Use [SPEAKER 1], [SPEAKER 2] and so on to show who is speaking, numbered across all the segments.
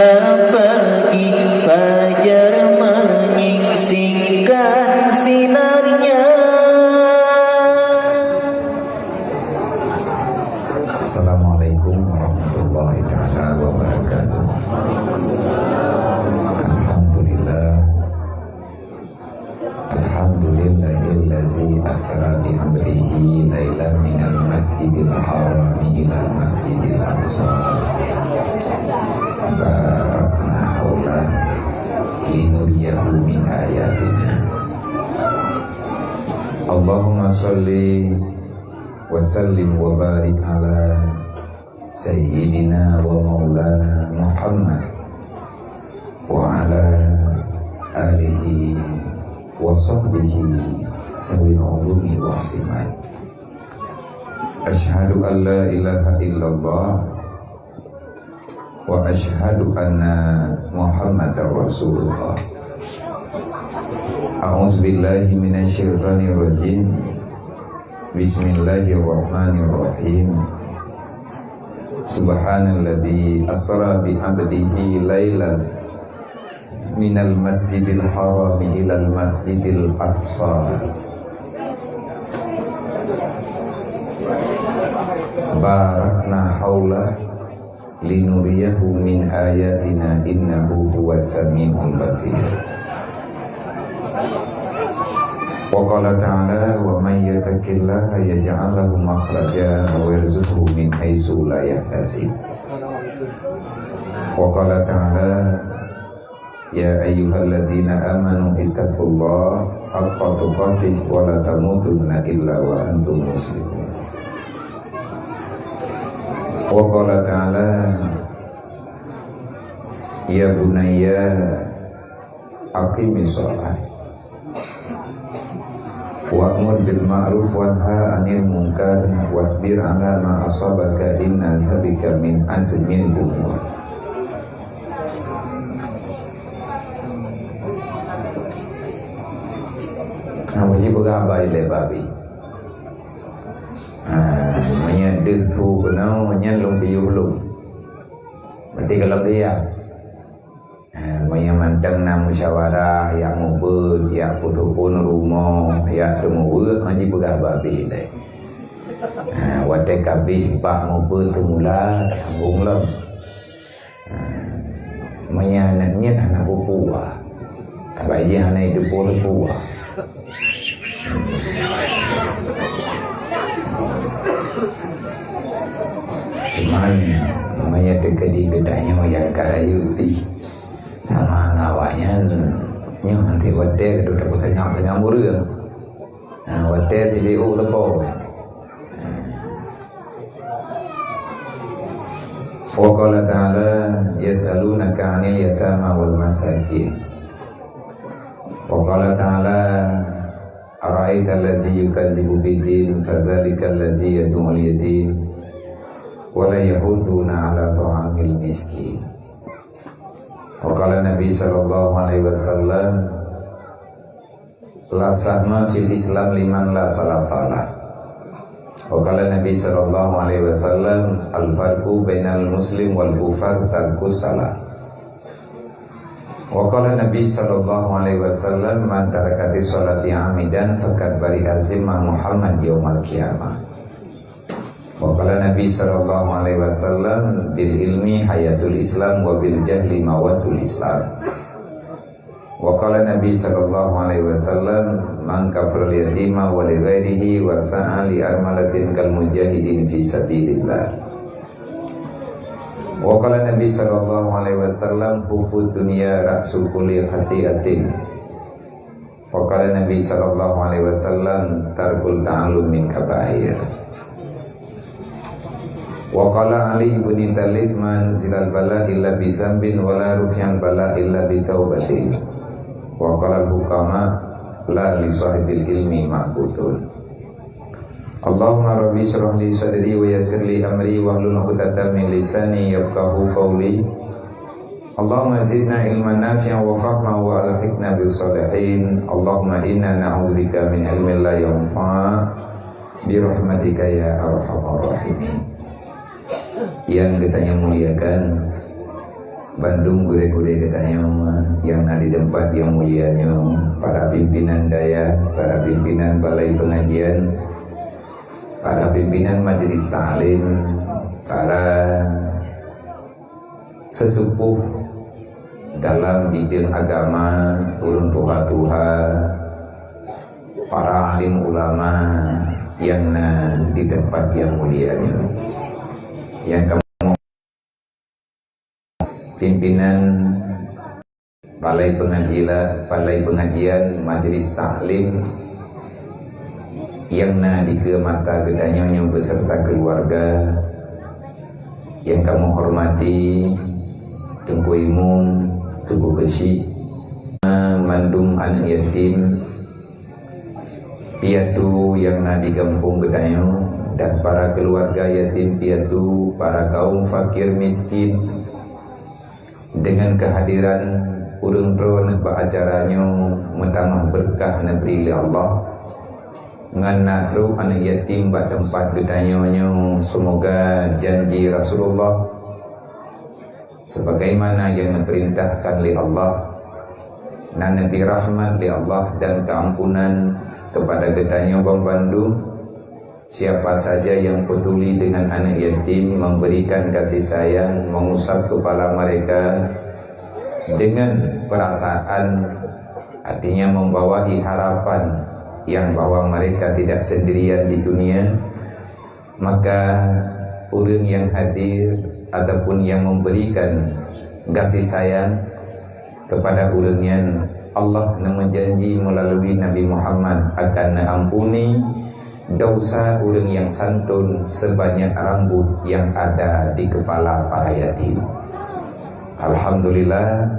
[SPEAKER 1] Bila pagi fajar menyingsingkan sinarnya.
[SPEAKER 2] Assalamualaikum warahmatullahi ta'ala wabarakatuh. Alhamdulillahillazi asra bi'abdihi layla minal masjidil harami ilal masjidil aqsa. Barakna haulah linuriyahu min ayatina. Allahumma salli wa sallim wa barik ala sayyidina wa maulana Muhammad wa ala alihi wa sahbihi sawil ulumi wa iman. Ashhadu an la ilaha illallah wa ashhadu anna Muhammadar Rasulullah. A'udzu billahi minasy syaithanir rajim. Bismillahirrahmanirrahim. Subhanalladzi asra bi 'abdihi lailan minal masjidil harami ilal masjidil aqsa. Barakna haula linuriyahu min ayatina innahu huwas samiul basir. Wa qala ta'ala wa may yattaqillaha yaj'al lahu makhraja wa yarzuqhu min haitsu la yahtasib. Wa qala ta'ala ya ayyuhalladzina amanu ittaqullaha haqqa tuqatih wa la tamutunna illa wa antum muslimun. Wa qala ta'ala ya bunayya aqimis shalah wa'mur bil ma'ruf wanha 'anil munkar wasbir 'ala ma asabaka inna zalika min azmil umur. Wajib bergabai le babi. Menyedih tu kenau menyalung biulung. Berarti kalau dia menyamantang na musyawarah yang ngubul, yang putu pun rumah, yang demubul wajib bergabai le. Wadah kabih pak ngubul tu mula tanggung lem. Menyanatnya anak buah. Tapi dia anak hidup buah. Cuman namanya tegadi bedanya yang karayu pi sama ngawanya nhưng nanti wate kedua dapat tengah murung. Wate tidak lepo. Wa qala ta'ala yasalunaka 'anil yatama wal masakin. Wa qala ta'ala ara'aita allazi yukazzibu bid-din fadzalika allazi yad'ul yatim wa la yahudduna 'ala ta'amil miskin. Wa qala Nabi sallallahu alaihi wasallam la sahma fil Islam liman la salata lah. Wa qala Nabi sallallahu alaihi wasallam al farqu bainal muslim wal kufar tarkus salat. Wa qala Nabi sallallahu alaihi wasallam man tarakati sholati amidan faqad bari'a zimmah Muhammad yaumal qiyamah. Wa qala Nabi sallallahu alaihi wasallam bil ilmi hayatul Islam wa bil jahli mawatul Islam. Wa qala Nabi sallallahu alaihi wasallam man kafara yatima wa li ghairihi wa sa'a li armalatin kal mujahidin fi sabilillah. Wa qala Nabi sallallahu alaihi wasallam hubbud dunya ra'su kulli khati'atin. Wa qala Nabi sallallahu alaihi wasallam tarkul ta'allum min kaba'ir. Wa qala Ali ibn Talib man zilal bala illa bi zambin wa la rufyal bala illa bi taubatin. Wa qala al-hukama la li sahibil ilmi ma'kutun. Allahumma rabbi syrah li sadri wa yassir li amri wa hlul 'uqdatam min lisani yafqahu qawli. Allahumma zidna ilman nafi'an wa fahman wa alhiqna bis salihin. Allahumma inna na'udzubika min ilmin la yanfa' bi rahmatika ya arhamar rahimin. Yang kita muliakan, Bandung gure-gure katanya yang ada di tempat yang mulianya, para pimpinan daya, para pimpinan balai pengajian, para pimpinan majelis ta'lim, para sesepuh dalam bidang agama, ulun tuha-tuha, para alim ulama yang di tempat yang mulianya, yang pimpinan balai pengajian majelis taklim yang di mata gedanya beserta keluarga yang kamu hormati, Tengku Imum, Tengku Besi, mandum anak yatim piatu yang di kampung gedanya, dan para keluarga yatim piatu, para kaum fakir miskin. Dengan kehadiran urang pron baacaranya mentamah berkah nebri Allah ngan natru anak yatim ba tempat gedanyonyo, semoga janji Rasulullah sebagaimana yang diperintahkan oleh Allah dan Nabi rahmat oleh Allah dan keampunan kepada gedanyo Bang Bandung. Siapa saja yang peduli dengan anak yatim, memberikan kasih sayang, mengusap kepala mereka dengan perasaan, artinya membawahi harapan yang bahwa mereka tidak sendirian di dunia, maka orang yang hadir ataupun yang memberikan kasih sayang kepada orangnya, Allah menjanji melalui Nabi Muhammad akan mengampuni dosa orang yang santun sebanyak rambut yang ada di kepala para yatim. Alhamdulillah,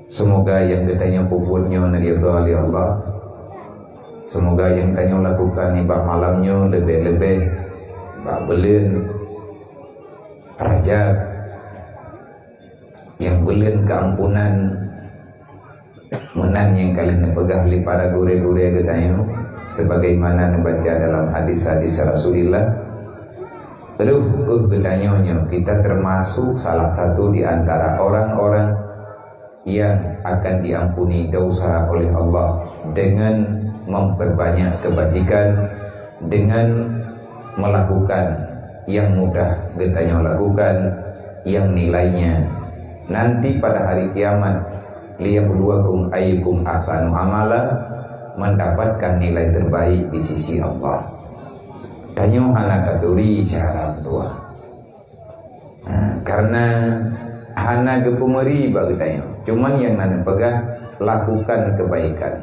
[SPEAKER 2] semoga yang ditanya puputnya ridha oleh Allah. Semoga yang tanya lakukan ibadah malamnya lebih-lebih bak belen Rajab yang belen keampunan menan yang kalian pegah li para gure-gure getanya, sebagaimana dibaca dalam hadis-hadis Rasulullah. Bedanya kita termasuk salah satu di antara orang-orang yang akan diampuni dosa oleh Allah dengan memperbanyak kebajikan, dengan melakukan yang mudah getanya lakukan, yang nilainya nanti pada hari kiamat liyabluwakum ayyukum ahsanu amala, mendapatkan nilai terbaik di sisi Allah. Danyo hana katuri cara dua. Karena hana gepumeri bagi danyo. Cuman yang nanti pegah lakukan kebaikan.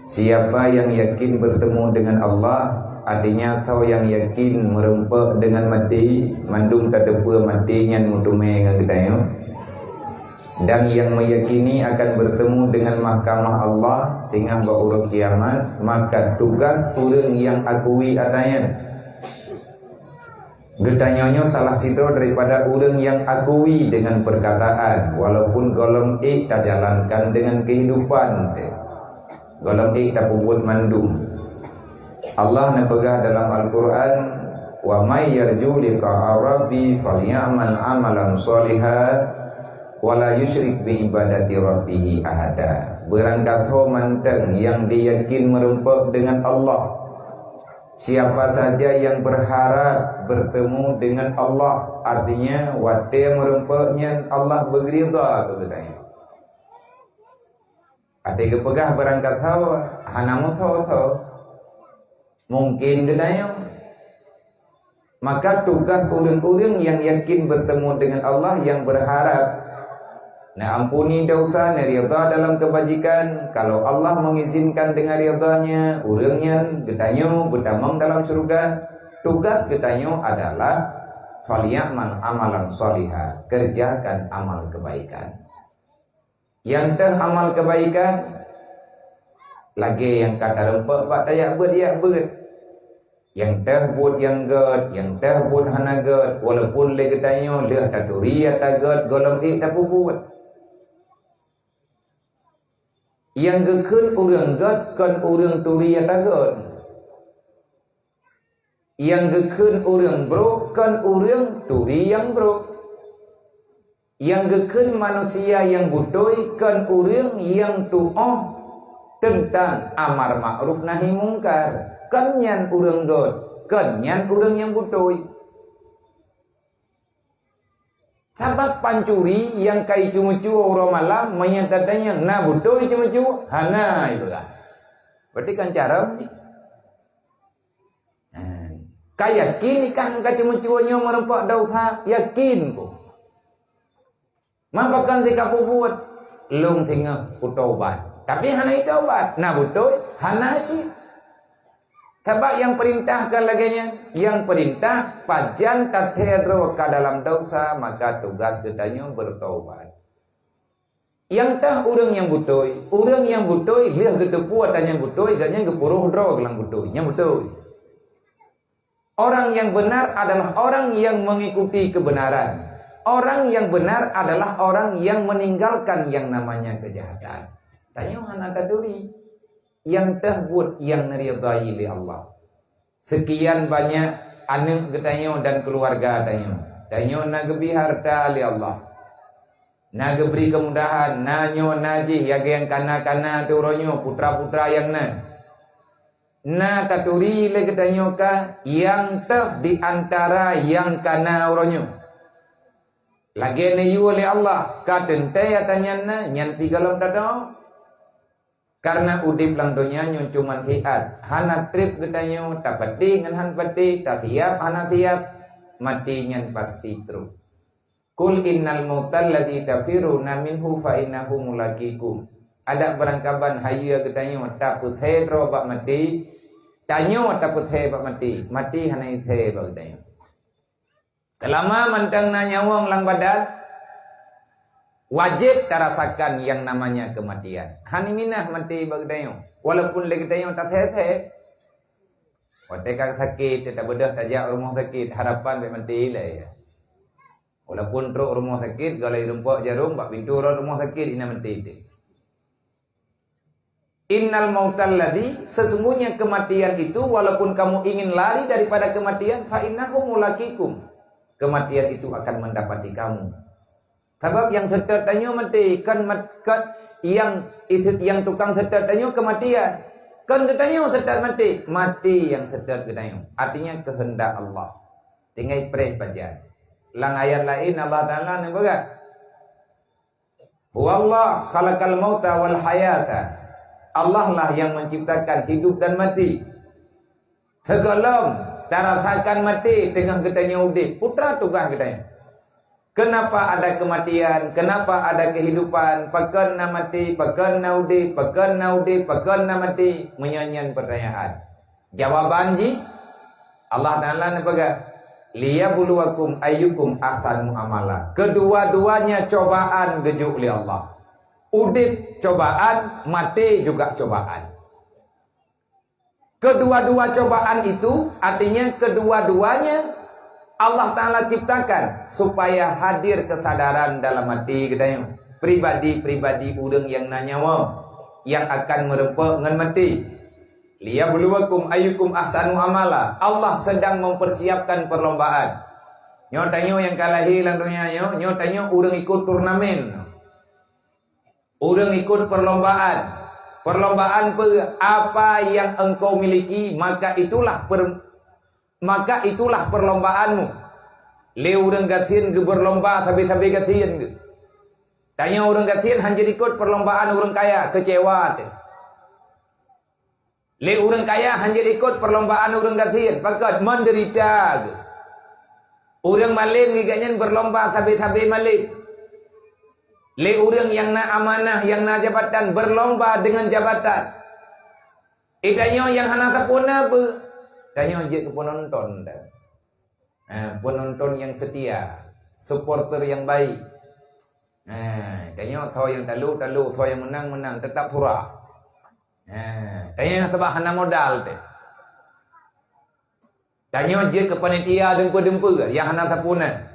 [SPEAKER 2] Siapa yang yakin bertemu dengan Allah, artinya tahu yang yakin merempak dengan mati, mandung kadepua mati nyan mutume dengan danyo. Dan yang meyakini akan bertemu dengan mahkamah Allah tinggal berurut kiamat, maka tugas orang yang akui adanya gedanyonyo salah sido daripada orang yang akui dengan perkataan, walaupun golong tak jalankan dengan kehidupan golong tak puput mandum. Allah nepegah dalam Al-Quran, wa may yarju liqa rabbi falyamal amalan sholihan wala yusyrik bi ibadati rabbih ahada. Berangkat manteng yang diyakin merempak dengan Allah. Siapa saja yang berharap bertemu dengan Allah, artinya wate merempaknya Allah berridha katanya. Ada kepegah berangkat hawa hanamu saw mungkin katanya. Maka tugas orang-orang yang yakin bertemu dengan Allah, yang berharap ampuni dosa, ridha dalam kebajikan. Kalau Allah mengizinkan dengan ridhanya, urangnya getanyo bertamang dalam surga. Tugas getanyo adalah falyamal amalan sholiha, kerjakan amal kebaikan. Yang teh amal kebaikan lagi yang kata rempak pak tayak ber. Yang teh buat yang ged, yang teh buat hana ged, walaupun le getanyo leh taturi atau ged golong tak buat. Yang gekun urang ged kan urang turi atagon. Yang gekun urang bro kan urang turi yang bro. yang geken manusia yang butoi kan urang yang tu'oh tentang amar ma'ruf nahi mungkar kan nyan urang god kan nyan urang yang butoi. Sabab pancuri yang kai cumucu orang malam menyatakannya na butoi cumucu hana itu kan. Berarti kan cara ni. Kaya yakin kan ka cumucunya merempak dosa yakin ko. Mapakan tika buat lung singa utobat. Tapi hana itu obat. Nah betul, hana sih. Sebab yang perintahkan laginya, yang perintah pajan tatedro ke dalam dosa, maka tugas kitanya bertobat. Yang tah orang yang butoi lihat gitu kuat yang butoi, gaknya gepuruh dro gelang butoi, yang butoi. Orang yang benar adalah orang yang mengikuti kebenaran. Orang yang benar adalah orang yang meninggalkan yang namanya kejahatan. Tanya hana taduri yang terbuat yang neridai oleh Allah. Sekian banyak anak ketanyo dan keluarga tanyo nagebi harta oleh Allah. Nageberi kemudahan, nanyo najih yang kana-kana turonyo putra-putra yang na taturi le ketanyo ka yang teh di antara yang kana uronyo. Lagi nayu oleh Allah kadente tanyana nyan pigalom tado karena udip lang dunia nyo cuman hiat hana trip getanyo tapati ngan han pati tak siap hana siap mati nyan pasti tru. Kul innal mautal ladzi tafiruna minhu fa innahu mulaqikum. Ada barangkaban hayu getanyo taput he ro bak mati tanyo taput he bak mati hana he bak getanyo. Selama mantang na nyawang lang badan wajib terasakan yang namanya kematian. Haniminah mati bagdayo. Walaupun lagi dayo tak the. Wateka sakit tak bedah tajak rumah sakit harapan be mati lah ya. Walaupun truk rumah sakit galai rumpok jarum bak pintu rumah sakit ina mati itu. Innal mautal ladzi sesungguhnya kematian itu walaupun kamu ingin lari daripada kematian fa innahu mulaqikum. Kematian itu akan mendapati kamu. Sebab yang setar tanyo mati kan yang tukang setar tanyo kematian. Kan ketanyo setar mati yang setar ketanyo. Artinya kehendak Allah. Tinggal preh pajan. Lang ayat lain Allah Taala ni baga. Wallah khalaqal mauta wal hayata. Allah lah yang menciptakan hidup dan mati. Segala terasakan mati tengah ketanya udip putra tugas ketanya. Kenapa ada kematian? Kenapa ada kehidupan? Pakan na mati, pakan na udip, pakan na udip, pakan na mati. Menyanyian pertanyaan. Jawaban ji Allah Taala nabaga liyabluwakum ayyukum ahsanu amala. Kedua-duanya cobaan gejuk oleh Allah. Udip cobaan, mati juga cobaan. Kedua-dua cobaan itu artinya kedua-duanya Allah Ta'ala ciptakan supaya hadir kesadaran dalam hati kita pribadi-pribadi orang yang nanyawa yang akan merempak dengan mati. Liyabluwakum ayyukum ahsanu amala. Allah sedang mempersiapkan perlombaan. Nyotanyo yang kalahi lang dunia nyotanyo orang ikut turnamen. Orang ikut perlombaan. Perlombaan apa yang engkau miliki maka itulah perlombaanmu. Le urang gatin ge berlomba sabi-sabi gatin ge. Tanya orang gatin hanjir ikut perlombaan orang kaya kecewa te. Le urang kaya hanjir ikut perlombaan orang gatin pakat menderita ge. Urang malim giganya berlomba sabi-sabi malim. Le orang yang na amanah, yang na jabatan berlomba dengan jabatan. Itanyo yang hana tapuna apa? Tanyo je ke penonton dah. Penonton yang setia, supporter yang baik. Tanyo saya yang talu, saya yang menang, tetap surah. Tanyo sebab hana modal teh. Tanyo je ke panitia dempa-dempa yang hana tapuna.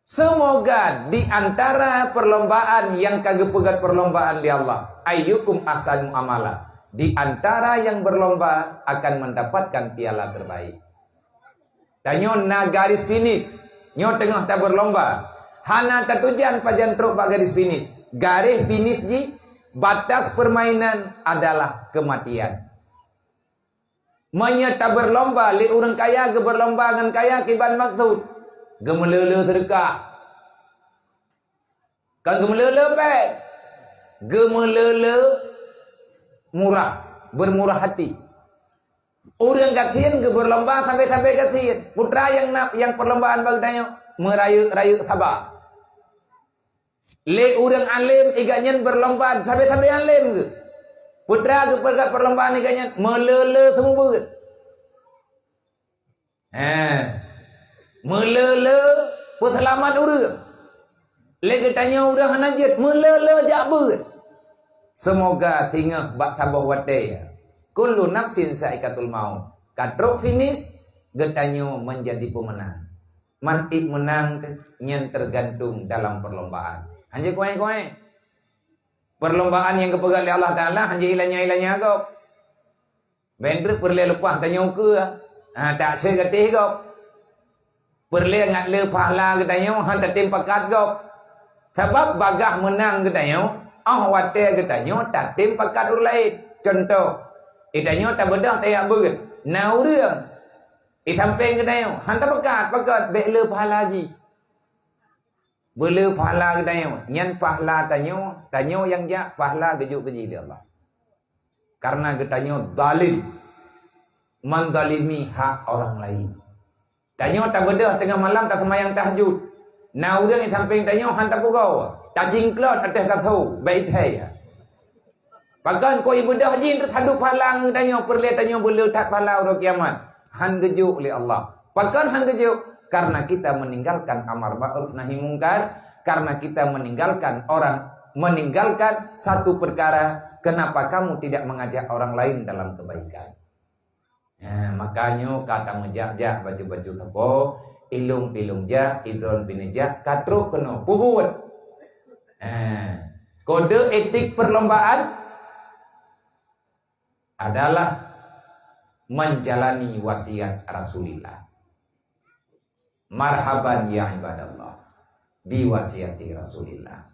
[SPEAKER 2] Semoga di antara perlombaan yang kagak pegat perlombaan di Allah, ayyukum ahsanu amala. Di antara yang berlomba akan mendapatkan piala terbaik. Tanyo na garis finish, nyo tengah tak berlomba. Hana tatujan pajan truk pak garis finish. Garis finish ji, batas permainan adalah kematian. Menyerta berlomba, li orang kaya ke berlomba dengan kaya kiban maksud. Gemelele terdekat. Kan gemelele pe. Gemelele murah, bermurah hati. Orang katian ke berlomba sampai katian. Putra yang perlombaan bagdanya merayu sabar. Le orang alim igaknya berlomba sampai alim ke. Putra ke perlombaan igaknya melele semua berat. Melele perselamat orang. Le katanya orang hanajat melele jak berat. Semoga tinggal bak sabah wadai. Kullu nafsin saikatul maut. Kadrok finish getanyo menjadi pemenang. Mantik menang yang tergantung dalam perlombaan. Hanya kowe. Perlombaan yang kepegang oleh Allah Ta'ala hanya ilahnya kau. Bendrek perle lepas tanya ke. Tak segetih kau. Perle ngat le pahala katanya hantar tim pakat kau. Sebab bagah menang katanya. Water katanya tak tim pakat orang lain. Contoh. Itanya tak bedah tak berat. Nah orang. Samping katanya hantar pakat bek le pahala haji. Bela pahala katanya. Nyan pahala tanya yang jak pahala gejuk keji di Allah. Karena katanya zalim. Mendalimi hak orang lain. Tanya tak bedah tengah malam tak semayang tahajud. Nah orang yang samping tanya hantar pukau. Tak jingklot atas kasau. Baik saya. Bahkan kau ibadah jin terhadap pahala katanya. Perlihat tanya bela tak pahala orang kiamat. Han gejuk oleh Allah. Bahkan han gejuk. Karena kita meninggalkan amar ma'ruf nahi mungkar, karena kita meninggalkan satu perkara, kenapa kamu tidak mengajak orang lain dalam kebaikan? Makanya kata menjak-jak baju-baju tepo, ilung-ilung jak, idron binejak, katro kena pubut. Kode etik perlombaan adalah menjalani wasiat Rasulullah. Marhaban ya ibadallah bi wasiati Rasulillah.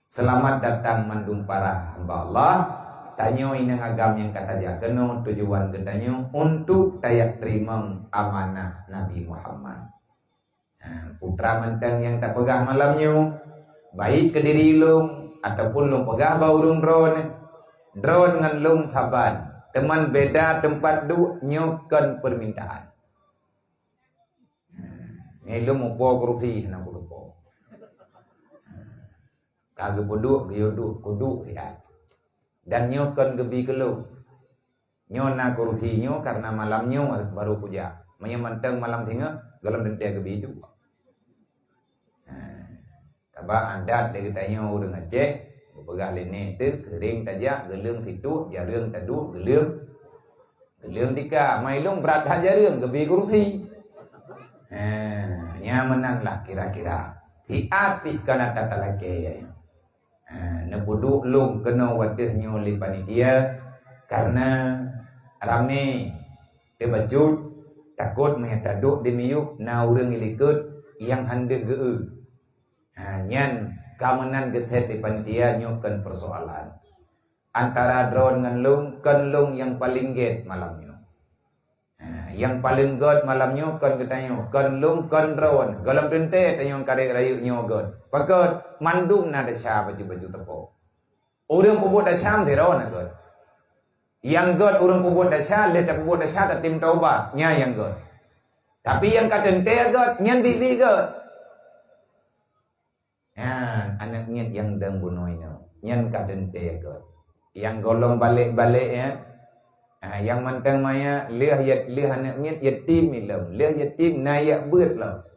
[SPEAKER 2] Selamat datang mandung para hamba Allah. Tanyo inang agam yang kata dia kena tujuan katanya untuk tayak terima amanah Nabi Muhammad. Putra mentang yang tak pegah malamnya baik ke diri lung ataupun lung pegah baurung drone dengan lung saban. Teman beda tempat du nyokan permintaan. Lu mau po kursi nak lupa. Kagak boduk geyoduk kuduk ya. Dan nyokan gebi kelu. Nyona kursinyo karena malamnya baru puja. Menyemanteng malam singa dalam dentia gebi itu. Tabak adat dia katanya orang Aceh, pegah lene tu kering tajak gelung situ jarung tadu gelung tika mailung berat jarung gebi kursi. Menanglah kira-kira diapis kana tata laki. Nebuduk lung kena wadahnya oleh panitia karena rame tebacut takut mehetaduk demiuk na urang ilikut yang handeh geu. Nyan kamenan gethet di panitia nyokan persoalan antara drone ngan lung yang paling get malamnya. Yang paling god malamnya kan katanya kan lung kan drone galam tente tanya karek rayunya god pakot mandung nada sya baju tepo orang pubut dasam dirona god yang god orang pubut dasar le tak pubut dasar tak tim taubat nya yang god tapi yang katente god nyan bibi god anaknya yang dang bunoino nyan katente god yang golong balik-balik ya. Yang mentang maya liah anaknya yatim ilam liah yatim nayak beut lah.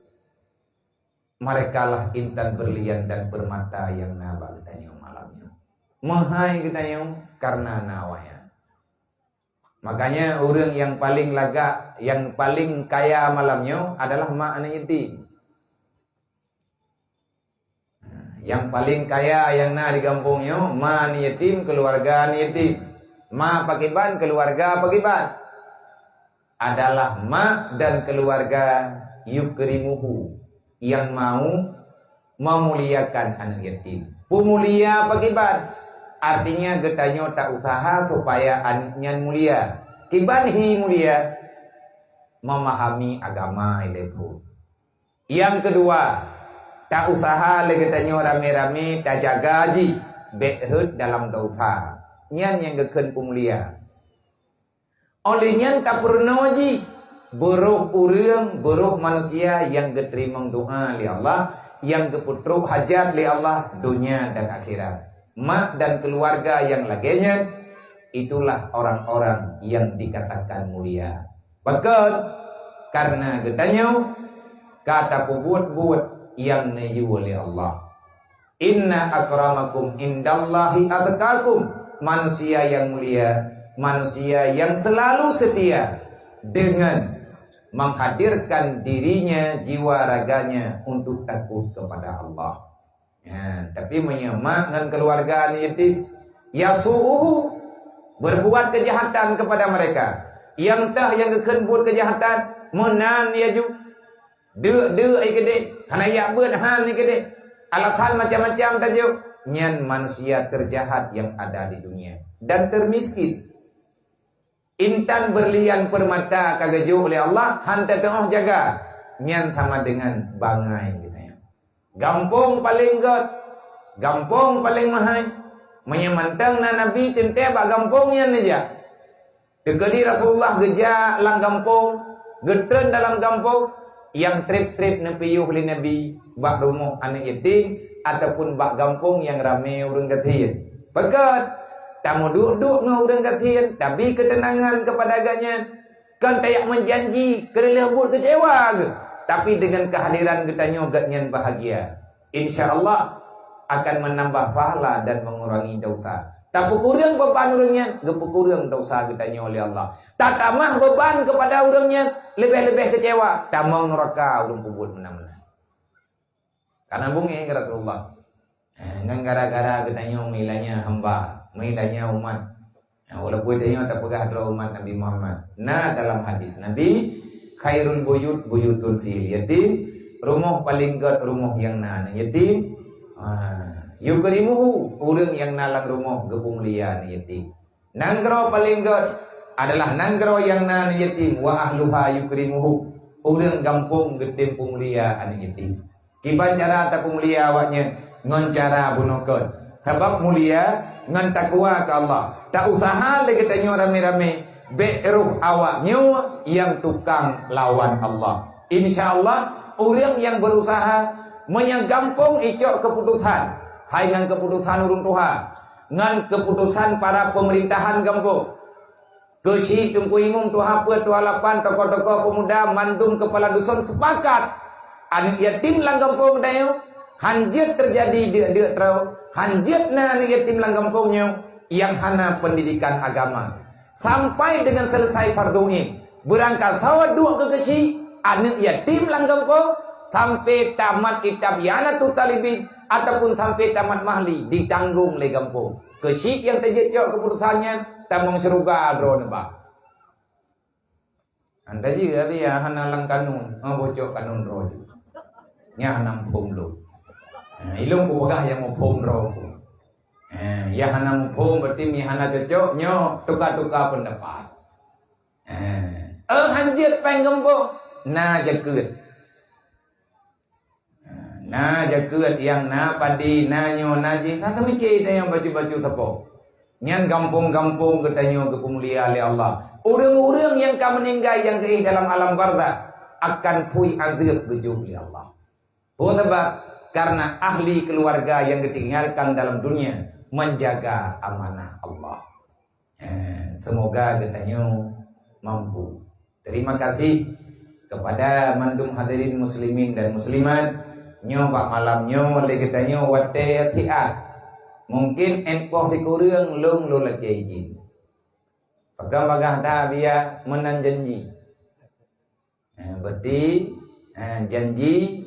[SPEAKER 2] Mereka lah intan berlian dan permata yang nabal tanya malamnya. Mahai katanya karena nawaya. Makanya orang yang paling lagak, yang paling kaya malamnya adalah mak anak yatim. Yang paling kaya yang di kampungnya mak anak yatim, keluarga anak yatim. Ma pakiban, keluarga pakiban adalah ma dan keluarga yukrimuhu yang mau memuliakan anak yatim. Pemulia pakiban artinya getanyo tak usaha supaya anaknya mulia. Kiban hi mulia memahami agama ilepu. Yang kedua, tak usaha legetanyo rame-rame tak jaga ji behrut dalam dosa. Nyan yang geken pemulia. Olehnya tak pernah ji beruh urang, beruh manusia yang diterima doa oleh Allah, yang keputruk hajat oleh Allah dunia dan akhirat. Mak dan keluarga yang laginya, itulah orang-orang yang dikatakan mulia. Bahkan karena getanyo kata buat yang nayu oleh Allah. Inna akramakum indallahi atqakum. Manusia yang mulia, manusia yang selalu setia dengan menghadirkan dirinya, jiwa raganya untuk takut kepada Allah. Ya, tapi menyemak dengan keluarga yatim, yasu'uhu, berbuat kejahatan kepada mereka. Yang yang akan buat kejahatan, menan yaju, de ikede, hanayak buat hal ni kede, alasan macam-macam tajuk. Nyan manusia terjahat yang ada di dunia dan termiskin. Intan berlian permata kagajuh oleh Allah, hantar tengah jaga. Nyan sama dengan bangai gitu. Gampong paling god, gampong paling mahal. Menyemantang na Nabi tenteba gampongnya aja. Dekali Rasulullah geja lang gampong, geten dalam gampong, yang trip-trip nepiyuh li Nabi bak rumah anak yatim ataupun bak gampong yang ramai orang katian. Pekat tamu duduk dengan orang katian, tapi ketenangan kepada agaknya. Kan tayak menjanji kerana buat kecewa ke. Tapi dengan kehadiran ketanya agaknya bahagia. InsyaAllah akan menambah pahala dan mengurangi dosa. Tak kurang beban orangnya, kurang dosa ketanya oleh Allah. Tak tambah beban kepada orangnya, lebih-lebih kecewa. Tak mau neraka orang kubur menang-menang. Karena bunyi ke Rasulullah. Dengan gara-gara ketanya milanya hamba, milanya umat. Walaupun tanya tak pegah terlalu umat Nabi Muhammad. Nah dalam hadis Nabi, khairul buyut buyutul fil yatim. Rumah paling god rumah yang na yatim. Yukrimuhu, orang yang nalang rumah gepumuliaan yatim. Nanggro paling god adalah nanggro yang na yatim. Wa ahluha yukrimuhu, orang gampung getim pemuliaan yatim. Kiban cara tak mulia awaknya ngon cara bunokon. Sebab mulia ngan takwa ke Allah. Tak usaha lagi tanya rame-rame beruh awaknya yang tukang lawan Allah. InsyaAllah orang yang berusaha menyagampung icok keputusan. Hai ngan keputusan urun Tuhan, ngan keputusan para pemerintahan gampung. Keci tungku imum Tuhan apa Tuhan lapan tokoh-tokoh pemuda mandum kepala dusun sepakat. Anak yatim lang kampung dayo, hanjit terjadi dia terau, hanjit na anak yatim lang kampungnya yang hana pendidikan agama. Sampai dengan selesai fardu ini, berangkat tawa dua ke kecil, anak yatim lang kampung, sampai tamat kitab Yanatul Talibin, ataupun sampai tamat mahli, ditanggung oleh kampung. Kecil yang terjejak keputusannya, tamang seruga drone bah. Anda juga dia hana lang kanun, bocok kanun roju. Nya nampung lu. Ilung ku bagah yang mumpung roh. Ya hana mumpung berarti mi hana cocok nyo tukar-tukar pendapat. Hanjit penggembok na jakeut. Na jakeut yang na padi na nyo naji. Tak mikir yang baju-baju tepok. Nyan kampung-kampung ketanyo kemuliaan oleh Allah. Orang-orang yang ka meninggal yang ke dalam alam barzakh akan pui azab bejuh oleh Allah. Sebab karena ahli keluarga yang ditinggalkan dalam dunia menjaga amanah Allah. Semoga katanya mampu. Terima kasih kepada mandum hadirin muslimin dan muslimat. Nyo pak malamnya oleh katanya wate tiat. Mungkin enpoh fikurang long lo lagi izin. Bagah-bagah dah biar menan janji. Berarti janji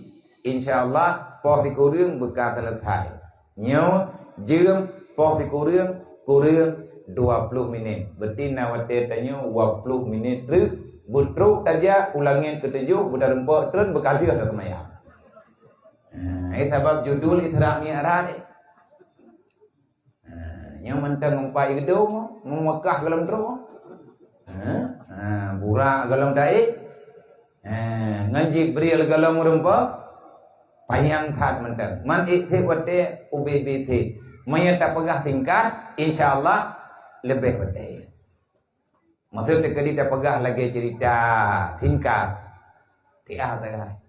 [SPEAKER 2] InsyaAllah poh di kurang bekal terletai. Nyo jam poh di kurang 20 minit. Berarti nawate tanya 20 minit terus butruk saja ulangin ke-7 budak rempok terus bekal dia tak maya. Sebab judul Isra Mi'raj. Yang mentang umpai gedung, Mekah dalam terus. Burak dalam daik. Ngaji Jibril dalam rumpa. Payang that mentang. Man ikti wate UBBT. Maya tak pegah tingkat, insya-Allah lebih wate. Maksud tadi tak pegah lagi cerita tingkat. Tiah tak.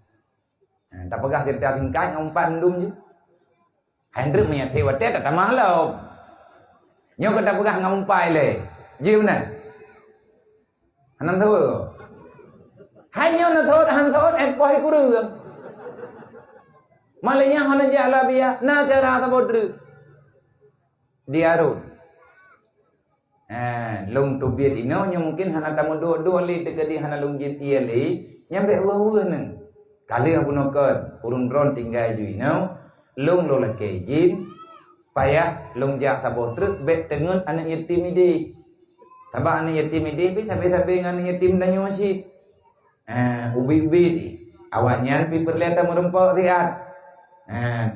[SPEAKER 2] Tak pegah cerita tingkat umpan dum je. Hendrik maya ti wate tak malau. Nyo ko tak pegah ngampai le. Ji benar. Hanan tu. Hai nyo na thot han thot poi ku rương. Malainya hana jala biya na cara ta bodru. Diarun. Lung tu biat ino nya mungkin hana tamu do li tegadi hana lung jin ia li nyampe uah nang. Kali aku nokon urun ron tinggal ju ino lung lo lake jin payah lung jak ta bodru bet tengen anak yatim idi. Tabak anak yatim idi pi tabe anak yatim dan masjid. Ubi-ubi di awaknya pi perleta merempok riat.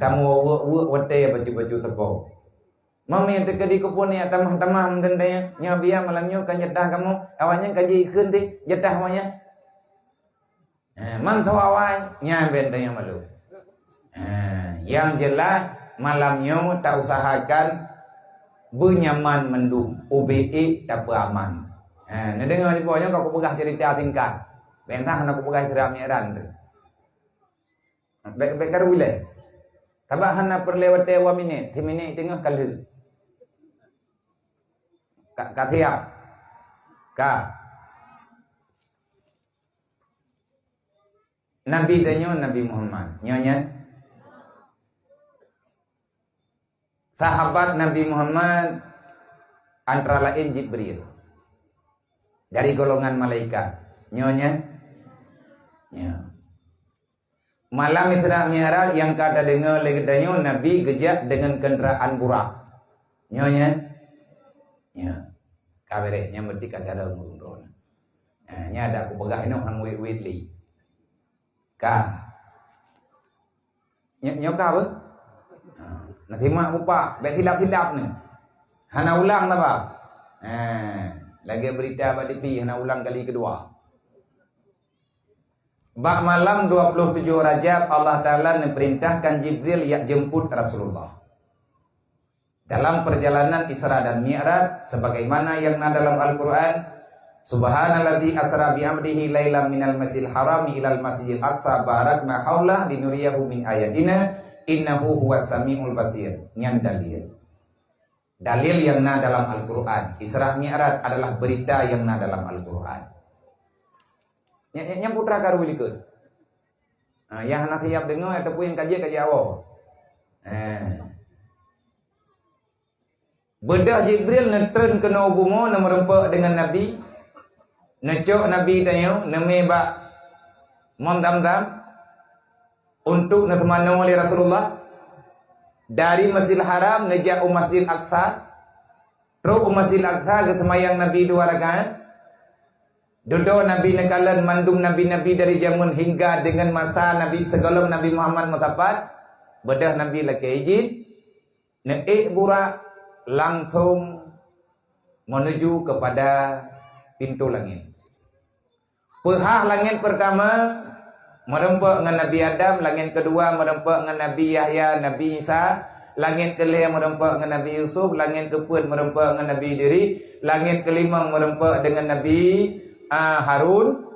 [SPEAKER 2] Tamu wuk wate baju-baju tepung. Mami tekadi kupun ya tamah-tamah mententanya. Nya biya malamnya kan jedah kamu. Awaknya kaji keun ti jedah wanya. Man awai nya bentanya malu. Yang jelas malamnya tak usahakan benyaman mendung. UBI tak beraman. Nah dengar pokoknya kau pegah cerita tingkat. Bentah aku pegah cerita Mi'raj. Bekar wilayah. Tabak hana perlewat dewa minit, minit tengah kali. Katiap. Nabi danyo Nabi Muhammad. Nyonya. Sahabat Nabi Muhammad antara lain Jibril. Dari golongan malaikat. Nyonya. Ya. Malam Isra Mi'raj yang kata dengar legedanyo Nabi gejak dengan kenderaan burak. Nyonya. Ya. Kabere nya mesti kacara ngurun. Nya ada aku pegah ino hang wit li. Nyoka apa? Nah terima upa, bet hilap-hilap ni. Hana ulang tak apa? Lagi berita apa di hana ulang kali kedua. Bak malam 27 Rajab Allah Ta'ala memerintahkan Jibril yang jemput Rasulullah dalam perjalanan Isra dan Mi'raj sebagaimana yang ada dalam Al-Quran. Subhanalladzi asra bi'amdihi lailam minal masjidil harami ilal masjidil aqsa barakna haulah linuriyahu min ayatina innahu huwas samiul basir. Nyan dalil yang ada dalam Al-Quran. Isra Mi'raj adalah berita yang ada dalam Al-Quran. Yang putra karu likut. Yang anak siap dengar ataupun yang kaji awal. Bedah Jibril netren kena hubungan merempak dengan Nabi. Necok Nabi tanya nemebak mondam-dam untuk natemana oleh Rasulullah dari Masjidil Haram nejak Masjidil Aqsa. Terus Masjidil Aqsa ke semayang Nabi 2 rakaat. Duduk Nabi nekalan mandum Nabi-Nabi dari zaman hingga dengan masa Nabi segala Nabi Muhammad mutapat. Bedah Nabi laki izin. Naik burak langsung menuju kepada pintu langit. Pehah langit pertama merempak dengan Nabi Adam. Langit kedua merempak dengan Nabi Yahya, Nabi Isa. Langit kelima merempak dengan Nabi Yusuf. Langit keempat merempak dengan Nabi Idris. Langit kelima merempak dengan Nabi Harun.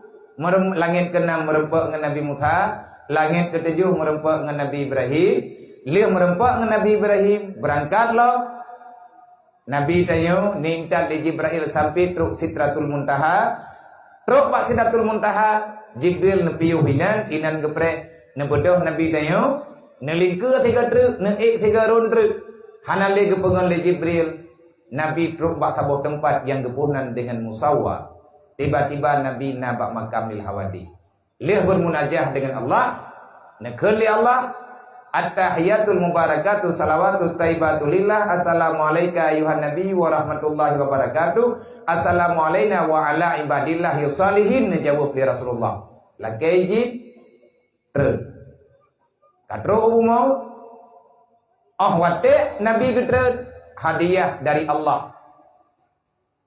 [SPEAKER 2] Langit ke-6 merempak dengan Nabi Musa. Langit ke-7 merempak dengan Nabi Ibrahim. Dia merempak dengan Nabi Ibrahim. Berangkatlah. Nabi tanya, minta di Jibril sampai truk Sidratul Muntaha. Truk Pak Sidratul Muntaha, Jibril nepiuh inan geprek. Nebodoh Nabi tanya, nelingke 3 truk, naik 3 ron truk. Hanale gepengan le Jibril. Nabi truk bak sabuh tempat yang gepunan dengan musawwa. Tiba-tiba Nabi nabak makamil hawadi. Lih bermunajah dengan Allah. Nekeli Allah. At-tahiyatul mubarakatuh salawatut taibatulillah. Assalamualaikum ayuhan nabi wa rahmatullahi wa barakatuh. Assalamualaikum wa ala ibadillahi salihin. Jawab li Rasulullah. Lakaiji ter. Kadro mau wate Nabi gedre hadiah dari Allah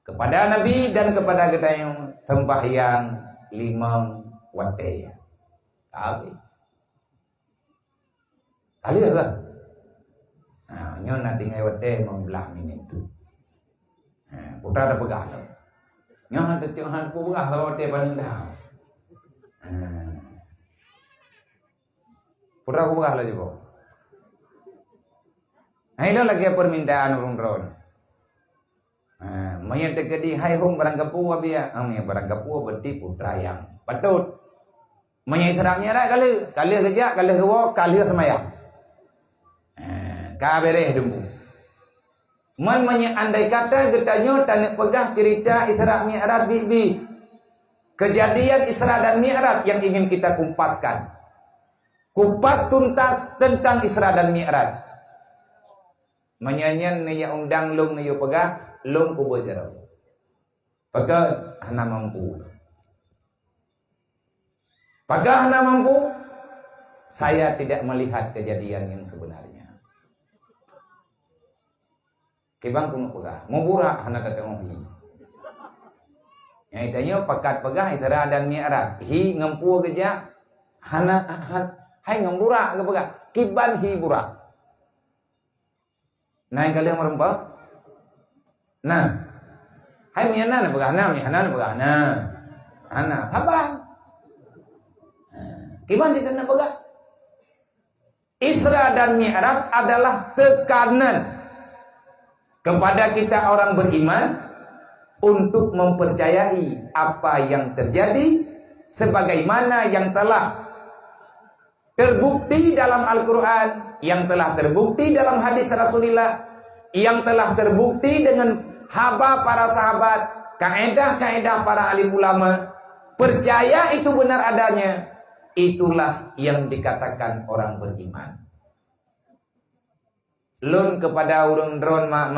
[SPEAKER 2] kepada Nabi dan kepada kita yang sembahyang 5 wate ya. Kali apa? Nah, nyo nanti ngai wate membelah minit tu. Putra ada pegah lo. Nyo ada tiang pegah lo wate paling dah. Putra aku pegah lo juga. Nah, itu lagi permintaan orang ron. Maya tegedi hai hong barang kapu abia. Maya barang kapu berarti putra yang patut. Maya terangnya rak kali kerja, kali kewo, kali semayang. Kabereh dumbu. Manya andai kata getanyo tanah pegah cerita Isra Mi'raj bibi. Kejadian Isra dan Mi'raj yang ingin kita kumpaskan. Kupas tuntas tentang Isra dan Mi'raj. Menyanyian naya undang long nayo pegah long ku bojaro. Pegah hana mampu. Pegah hana mampu. Saya tidak melihat kejadian yang sebenarnya. Kibang kuno pegah, mau burak hana datang hi. Yang itanya pakat pegah Isra dan Mi'raj. Hi ngempu kerja hana hai ngemburak ke pegah. Kiban hi burak. Nah yang kalian merempah. Nah, hai mihana na pegah na, mihana na pegah na. Hana, habang. Kiban tidak na pegah. Isra dan Mi'raj adalah tekanan kepada kita orang beriman untuk mempercayai apa yang terjadi sebagaimana yang telah terbukti dalam Al-Quran, yang telah terbukti dalam hadis Rasulullah, yang telah terbukti dengan haba para sahabat, kaedah-kaedah para alim ulama. Percaya itu benar adanya, itulah yang dikatakan orang beriman. Lun kepada urung dron mak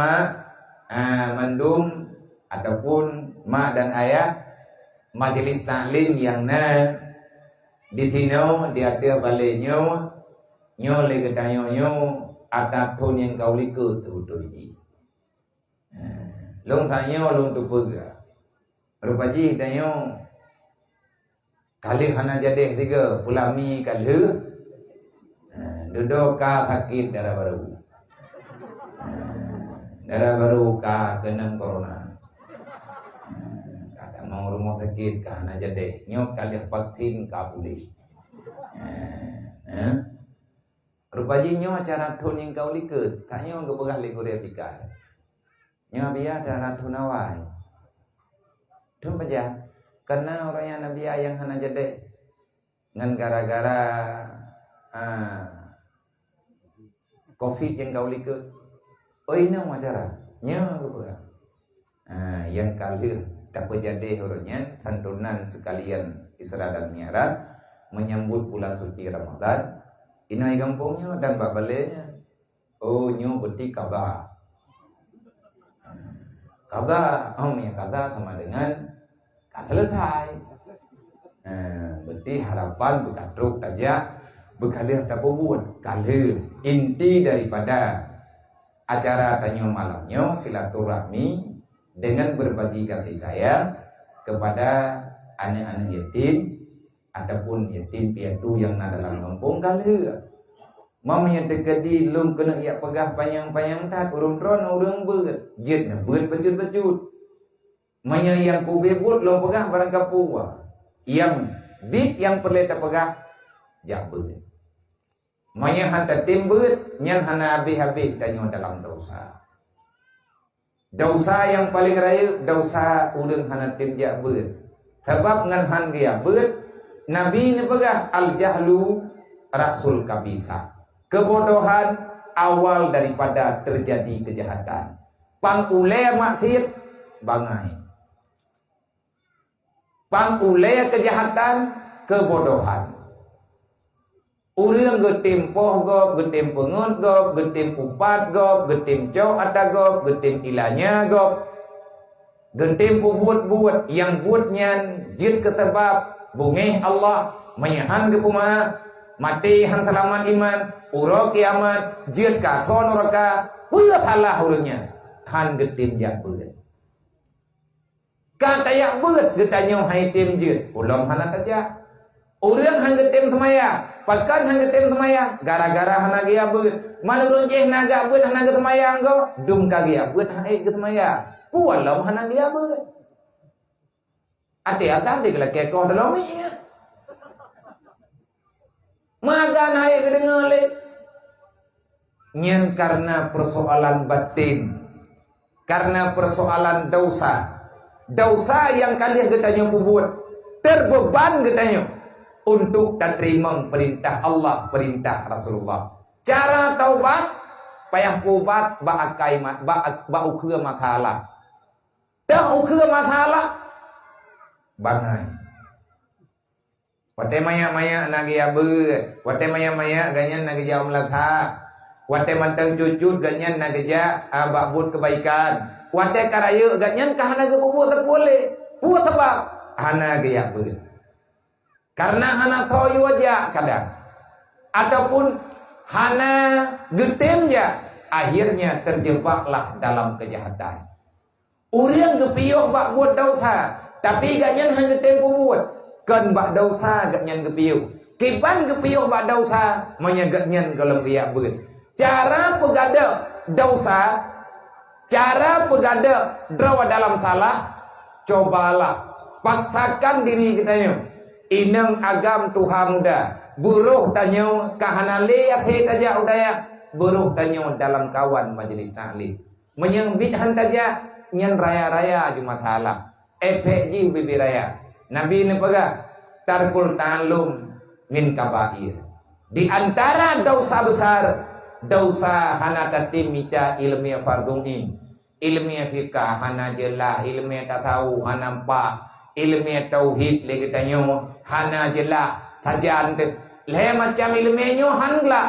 [SPEAKER 2] mandum ataupun mak dan ayah majelis taklim yang di sini di atas balai nyo le kedayo nyo ataupun yang kau liku tu ji. Long tanya long tu pega. Rupaji tanyo kali hana jadi tiga pulami kali duduk ka sakit darah baru. Darah baru ka kena corona. Mau rumah sakit karena jadi nyok kali vaksin ka polis. Rupaji nyo acara thun yang kau likut, tanya ke pegah likur dia pikir. Nyo biar acara thunawai. Thun paja, karena orang yang nabi yang hana jadi ngan gara-gara COVID yang kau likut. Oh ini acara, nyo ke pegah. Yang kali tak jadi hurufnya santunan sekalian Isra dan Mi'raj menyambut bulan suci Ramadan. Ini gampungnya dan babalenya. Oh nyu beti kabar. Kabar, ya kabar sama dengan kata letai. Beti harapan berkatruk aja berkalir tak buat kalir inti daripada acara tanya malamnya silaturahmi dengan berbagi kasih sayang kepada anak-anak yatim ataupun yatim piatu yang ada dalam kampung kali. Mamanya tegadi lum kena ia pegah payang-payang tak urung ron urung ber jet na ber pecut-pecut. Manya yang ku bebut lum pegah barang kapua. Yang bit yang perlu tak pegah jabut. Manya hantar timbut nyan hana habis-habis tanya dalam dosa. Dosa yang paling raya dosa urang hana tinjak beut. Sebab ngan han dia beut Nabi ni pegah al jahlu rasul kabisa. Kebodohan awal daripada terjadi kejahatan. Pangule maksiat bangai. Pangule kejahatan kebodohan. Urang getim poh gop, getim pengut gop, getim upat gop, getim cok ada gop, getim ilanya gop, getim buat yang buatnya jid ke sebab bungih Allah menyahan ke kumaha mati hang selamat iman, uro kiamat, jiat ka thon uraka, puya salah urangnya. Han getim jak beut. Ka tayak beut getanyo hai tim jiat, ulom hana taja. Urang hang getim semaya, pakan hang getim semaya, gara-gara hana gia beut. Mana runceh naga beut hana ge semaya engko, dum ka gia beut hai ge semaya. Pualom hana gia beut. Ati-ati kalau kekoh dalam ini. Maka naik kedengar le. Nyen karena persoalan batin, karena persoalan dosa. Dosa yang kalian katanya buat terbeban katanya untuk terima perintah Allah, perintah Rasulullah. Cara taubat payah pubat ba akai ba ukeur masalah. Dah ukeur masalah bangai. Wate maya-maya nagi abeut, wate maya-maya ganyan nagi jauh melakha, wate manteng cucut ganyan nagi ja ababut kebaikan, wate karayu ganyan kahana ge buat terboleh, buat sebab hana ge abeut. Karena hana thoyu aja kadang, ataupun hana getem ja, akhirnya terjebaklah dalam kejahatan. Urang gepiyoh bak buat dosa, tapi ganyan hang getem buat. Kan bak dosa ganyan gepiu. Kiban gepiu bak dosa menyegatnyan kalau biak beut. Cara pegada dosa, cara pegada draw dalam salah, cobalah paksakan diri kita. Inang agam Tuhan muda. Buruh tanyo kahana liat he taja udaya. Buruh tanyo dalam kawan majelis taklim. Menyembit hantaja nyan raya-raya Jumat Hala. Efek ji bibi raya. Nabi ini pegah tarkul ta'allum min kabair. Di antara dosa besar, dosa hana tatimita ilmiah fardhuin, ilmiah fikah hana jelah, ilmiah tahu hana pa, ilmiah tauhid lagi tanyo hana jelah, tajan te le macam ilmiahnya hangla.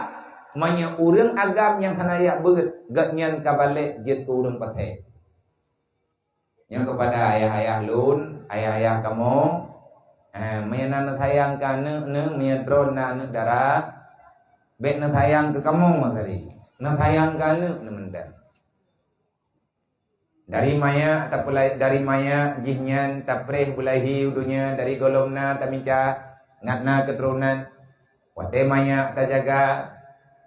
[SPEAKER 2] Manya urang agam yang hana ya beut, gatnyan kabalik jet urang pathe. Yang kepada ayah-ayah lun, ayah-ayah kamu, meyanan sayang ke meyadron na darah, bet na sayang ke kamu tadi, na sayang ke menda. Dari maya dari maya jihnya tapreh bulahi udunya dari golongna tamija ngatna keturunan, wate maya tajaga,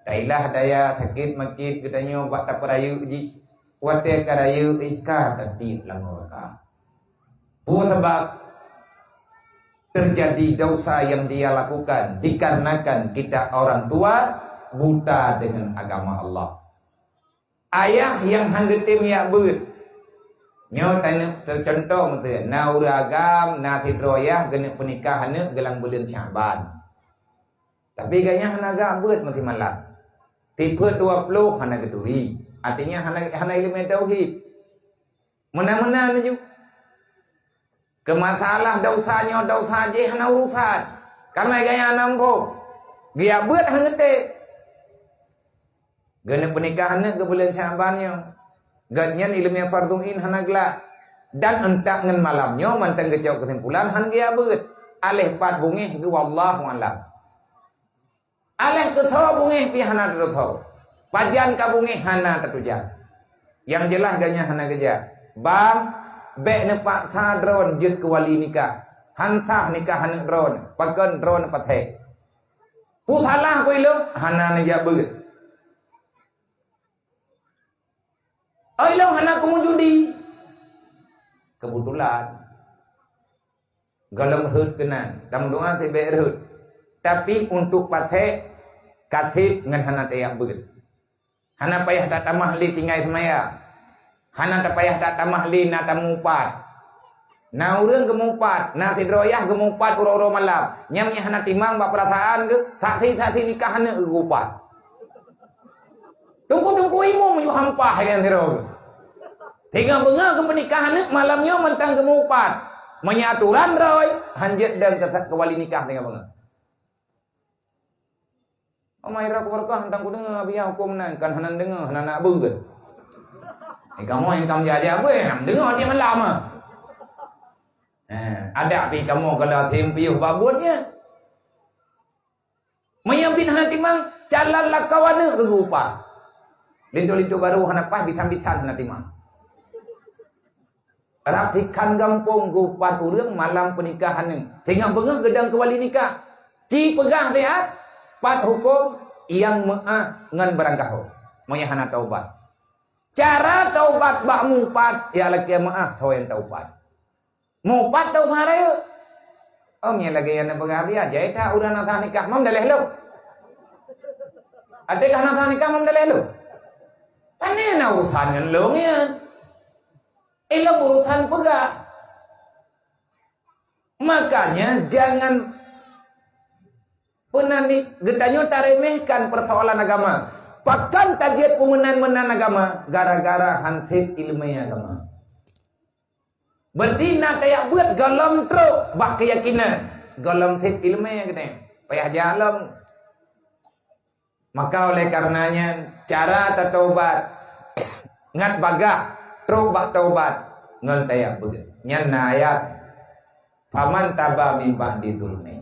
[SPEAKER 2] tailah daya sakit makit ketanyo bak taperayu jih. Wate karayu ika tertib langorka. Buat sebab terjadi dosa yang dia lakukan dikarenakan kita orang tua buta dengan agama Allah. Ayah yang hanggetim ya beut. Nyo tanya tercontoh mete na uragam na tidroyah gene pernikahan gelang bulan Syaban. Tapi ganya hanaga beut mati malam. Tipe 20 hana geturi. Artinya hana ilmu tauhid. Mana-mana ni juga. Kemasalah dosanya dosa je hana urusan. Karena gaya nampo. Dia buat hangete. Gana pernikahan ke bulan Syabannya. Ganyan ilmu fardhuin hana gelak. Dan entak ngan malamnya mantang kejauh kesimpulan han dia buat. Alih pat bungih ke wallahu alam. Alih ke tho bungih pi hana tho. Pajan kabungi hana tatuja. Yang jelas ganya hana geja. Bang, bek ne paksa drone jet ke wali nikah. Hansah nikah hana drone. Pakan drone pathe. Pu salah ko ilo hana ne ja beut. Ilo hana kumu judi. Kebetulan. Galong hut kenan. Dam doa te be hut. Tapi untuk pathe katib ngan hana te yang beut. Hana payah tak tamah li tinggai semaya. Hana tak payah tak tamah li na tamupat. Na urang gemupat, na tidroyah gemupat uro-uro malam. Nyamnya hana timang bak perasaan ke saksi-saksi nikah hana gupat. Tunggu-tunggu imum yu hampah yang tiro. Tiga benga ke pernikahan malamnya mentang gemupat. Menyaturan roy hanjet dan ke wali nikah tiga benga. Amaira keluarga hantang ku dengar biar hukum nan kan hanan dengar hanan nak beut. Kamu yang kamu jaja apa ya? Dengar dia malam ah. Ada pi kamu kalau tim piuh babutnya. Mayambin hana timang jalan lakawana gegupa. Lintu-lintu baru hana pah bitan-bitan hana timang. Ratikan gampung gupat urang malam pernikahan ni. Tengah bengah gedang kewali nikah. Ci pegah lihat pat hukum yang meah ngan berangkah. Moya hana taubat. Cara taubat bak mupat ya laki meah tauan taubat. Mupat tau saraya. Nya lagi yang pengabi aja eta udah nata nikah mam daleh lo. Adakah nata nikah mam daleh lo? Panena urusan lo nya. Ilang urusan pegah. Makanya jangan pernah nih getanyo taremehkan persoalan agama. Pakan tajiat pemenan-menan agama gara-gara hantip ilmu agama. Betina kayak buat galam truk bak keyakinan. Galam tip ilmu kena. Payah jalan. Maka oleh karenanya cara taubat ngat bagah truk bak taubat ngan tayak begitu. Nyan ayat faman taba min ba'di dzulmi.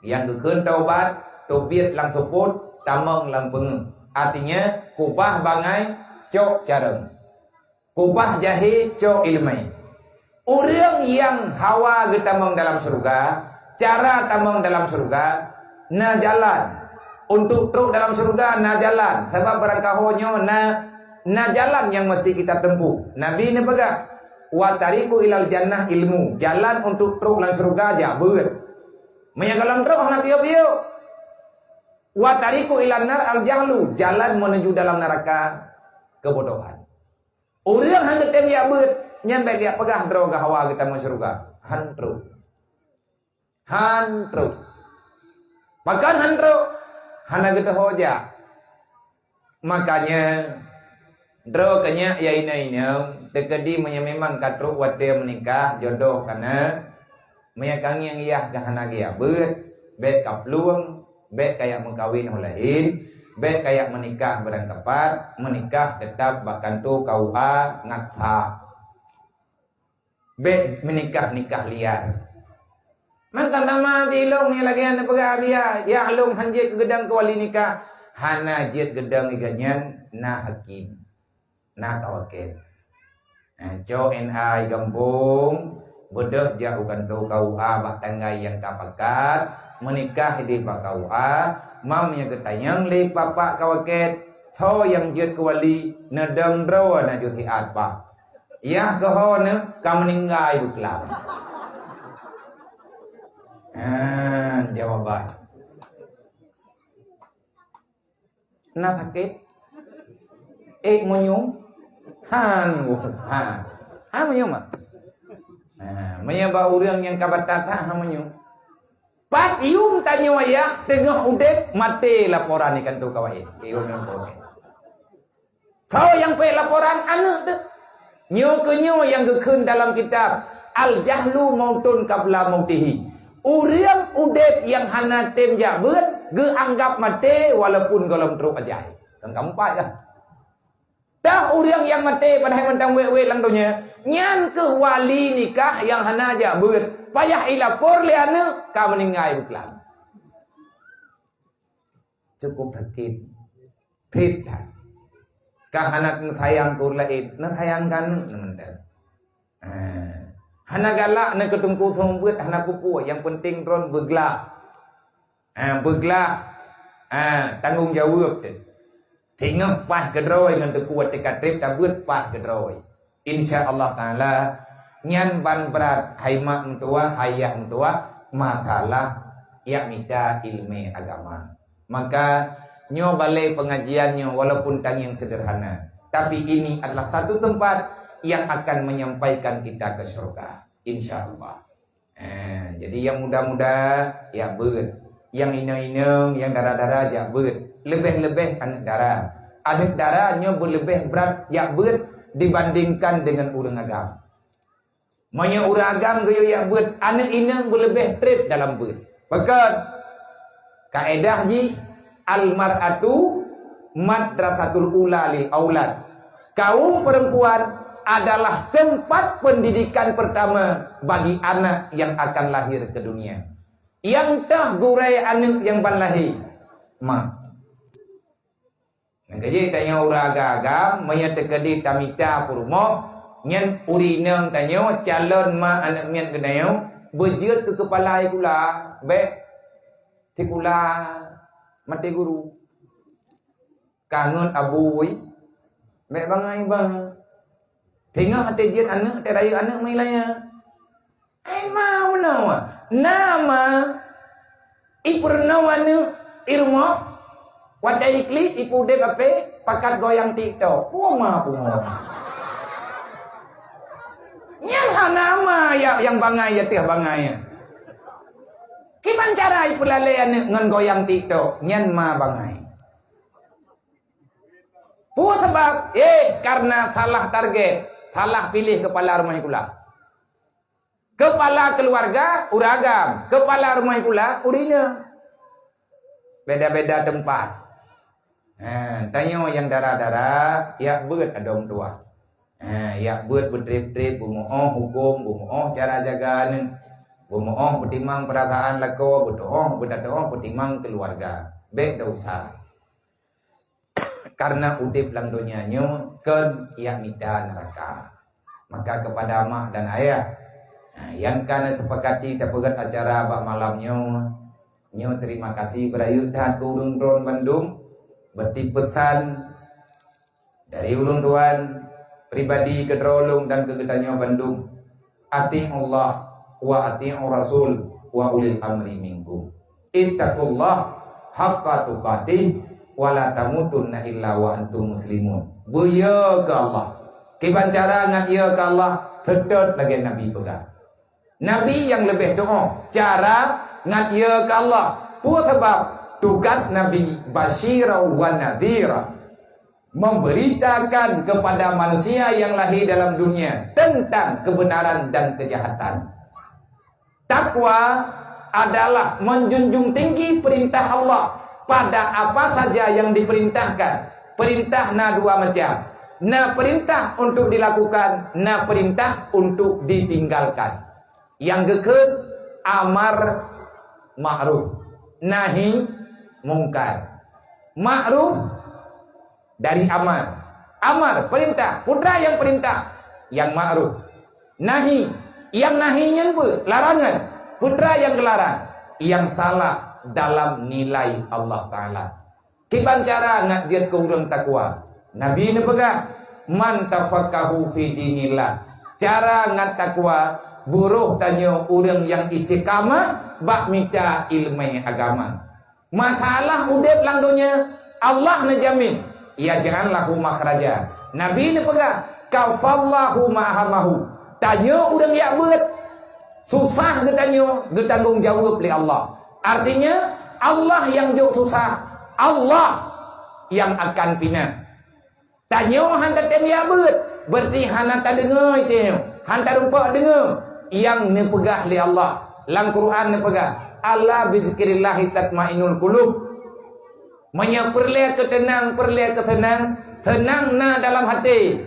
[SPEAKER 2] Yang gekeun taubat tobiat lang suput tamang lang beung. Artinya kubah bangai cok careng. Kubah jahi cok ilmai. Orang yang hawa getamang dalam surga, cara tamang dalam surga, na jalan. Untuk truk dalam surga, na jalan. Sebab barangkahonyo na jalan yang mesti kita tempuh. Nabi ni pegang. Wa tariqu ilal jannah ilmu. Jalan untuk truk dalam surga aja beut. Menyagalan truk hana piyo-piyo. Wa tariqu ilal nar al jahlu. Jalan menuju dalam neraka kebodohan. Orang hang getem ya beut. Nyampe dia pegah droga hawa kita mau surga. Hantru. Makan hantru. Hana kita hoja. Makanya droganya ya ini tekedi memang katru wate menikah jodoh karena meyakang yang iya gahana dia beut bet kapluang bet kayak mengkawin olahin bet kayak menikah berangkapat menikah tetap bahkan tu KUA ngatah. Be menikah nikah liar. Maka tama tilong ni lagi anda pegabia ya alung hanjit gedang kewali nikah hana jit gedang iganyan na hakim na tawakil. Co NA gambung bodoh jauh kanto KUA bak tanggai yang kapakat menikah di pak KUA mam yang ketanyang li papa kawaket so yang jit kewali nedang drawa na juti apa. Ya kahone kamu meninggal buklam. Jawaban. Nak sakit? Menyum? Menyum mah. Menyebab orang yang kabat tata menyum. Pat ium tanya wayah tengah udet mati laporan ikan tu kawai. Ium laporan. Kau yang pe laporan anak tu. Nyo yang gekeun dalam kitab Al-Jahlu mautun qabla mautihi. Urang udet yang hana tem jabeut geanggap mati walaupun golong truk ajai. Kan keempat kan. Dah urang yang mati padahal mentang we lang dunya. Nyan ke wali nikah yang hana jabeut. Payah ilapor liane ka meninggal buklan. Cukup sakit. Pita. Kahanak ngetayang kurlaib, netayangkan nemenda. Hana galak na ketungku sombut hana pupu, yang penting ron beglah. Tanggung jawab tu. Tinggal pas kedroi ngan kuat tekat trip tabut pas kedroi. Insyaallah taala nyan ban berat haimak mentua ayah mentua masalah ya minta ilmu agama. Maka nyo balai pengajiannya walaupun tang yang sederhana, tapi ini adalah satu tempat yang akan menyampaikan kita ke surga insyaallah. Jadi yang muda-muda ya beut, yang ino-ino yang darah-darah ya beut, lebih-lebih anak darahnya berlebih berat ya beut dibandingkan dengan urang agam. Manya urang agam goyo ya beut, anak ino berlebih trip dalam beut. Maka kaedah ji al-mar'atu madrasatul ula lil aulad. Kaum perempuan adalah tempat pendidikan pertama bagi anak yang akan lahir ke dunia. Yang tah gurai anak yang ban lahir
[SPEAKER 3] ma. Jadi tanya orang agam maya tekedi tamita purmo nyen urinang tanyo calon ma anak mian kenayo berjeut ke kepala ikula be tikula mati guru kangen abui be bangai bang tengah hati jeut anak teraya anak mailanya ai mau nama ipurnawana irmo wadai kli ipude kape pakat goyang TikTok puma nyan hanama yang bangai ya teh bangai kiman cara ipulale ngan goyang TikTok nyan ma bangai pu sebab karena salah target salah pilih kepala rumah ikula kepala keluarga uragam kepala rumah ikula urina beda-beda tempat tanya yang darah-darah ya beut adong tua ya beut betrip-trip bumoh hukum bumoh cara jagaan bumoh betimang perasaan lako bedoh betimang keluarga be dosa karena udip lang dunianya kan ya mida neraka maka kepada mak dan ayah yang kana sepakati dapat acara bak malamnya nyo terima kasih berayutan ke urung Ron Bandung beti pesan dari ulun tuan pribadi ke Drolong dan ke Gedanyo Bandung ati Allah wa ati Rasul wa ulil amri minkum ittaqullah haqqa tuqatih wa la tamutunna illa wa antum muslimun buya ke Allah kiban cara ngat ya ke Allah sedot lagi Nabi pegang Nabi yang lebih doa cara ngat ya ke Allah buat sebab tugas Nabi Bashira wa Nadhira memberitakan kepada manusia yang lahir dalam dunia tentang kebenaran dan kejahatan. Takwa adalah menjunjung tinggi perintah Allah pada apa saja yang diperintahkan. Perintah na dua macam. Na perintah untuk dilakukan, na perintah untuk ditinggalkan. Yang kekal amar ma'ruf, nahi mungkar. Ma'ruf dari amar. Amar perintah, putra yang perintah, yang ma'ruf. Nahi, yang nahinya larangan, putra yang kelarang, yang salah dalam nilai Allah Ta'ala. Kiban cara ngajian ke urang takwa. Nabi ini pegang man tafaqahu fi dinillah. Cara ngat takwa buruh tanya urang yang istiqamah bak minta ilmu agama. Masalah udep lang dunia Allah najamin. Ya janganlahu makhraja. Nabi ini pegang kafallahu ma'hamahu. Tanya urang ya beut susah getanya getanggung jawab li Allah. Artinya Allah yang jauh susah, Allah yang akan pina. Tanya hantar tem ya beut berarti hana tak dengar itu. Hantar rupa dengar yang nepegah li Allah. Lang Quran nepegah Allah bizikrillah tatmainul qulub. Menyaperle ketenang, perle ketenang, tenang na dalam hati.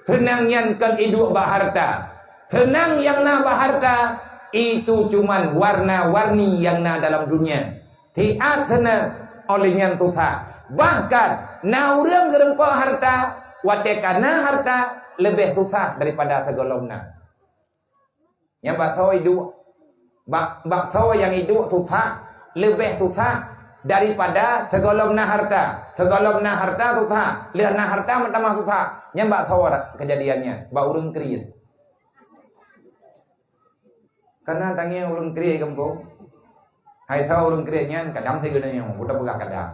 [SPEAKER 3] Tenang yang kan hidup baharta. Tenang yang na baharta itu cuman warna-warni yang na dalam dunia. Tiat tenang olehnya tuta. Bahkan na urang gerempa harta, watekana harta lebih susah daripada segolongna. Yang bak tahu hidup, bak tahu yang hidup susah, lebih susah daripada segolongna harta. Segolongna harta susah, lihatna harta pertama susah. Yang bak tahu kejadiannya, bak urang kriit. Karena tangnya urang kriit kampung. Hai tahu urang kriitnya kadang thay geuneung, udah pegang kadang.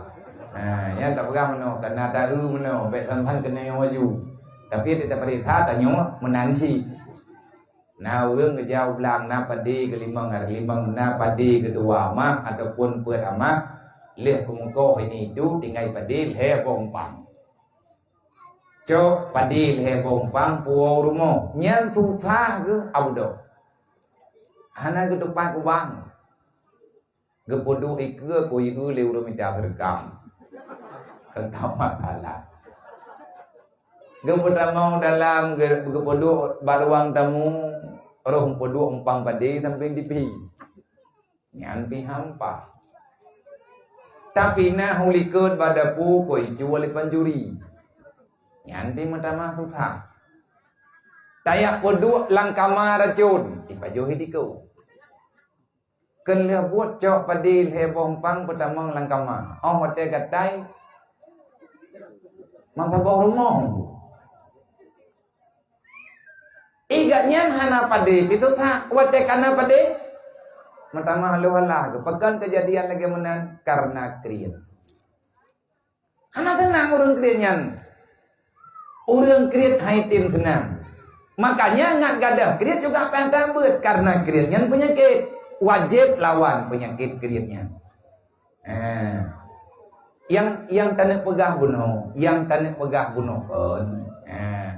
[SPEAKER 3] Nah, yang tak pegang mano, karena ada mano, bet sampan kena yang waju. Tapi tidak perintah tanya menansi. Nah, urang ngejauh belang na padi kelimang na padi kedua mak ataupun per amak leh kumungko ini itu tinggal padi leh bompang. Cok padi leh bompang puau rumo nyan susah ke abdo. Hana ke depan ku bang. Gepodo ikue ko iku le urang minta berkam. Tentang masalah. Gepodo dalam gepodo baruang tamu roh podo empang padi sampai di pi. Nyan pi hampa. Tapi nah hulikut pada pu koi jual panjuri. Nyanti matama susah. Tayak poduk langkama racun. Tipajohi dikau. Ken lia buat cok padil hebong pang pertama langkama. Oh hotel gatai. Mangka bawah rumah. Igatnya hana pade. Itu sah. Wate kana pade. Pertama halu halah. Pekan kejadian lagi menan. Karena krian. Hana tenang orang kriannya. Orang kriat haitim tenang. Makanya ngat gadah kriat juga pengen bet. Karena kriatnya penyakit. Wajib lawan penyakit kriatnya. Yang tanah pegah bunuh,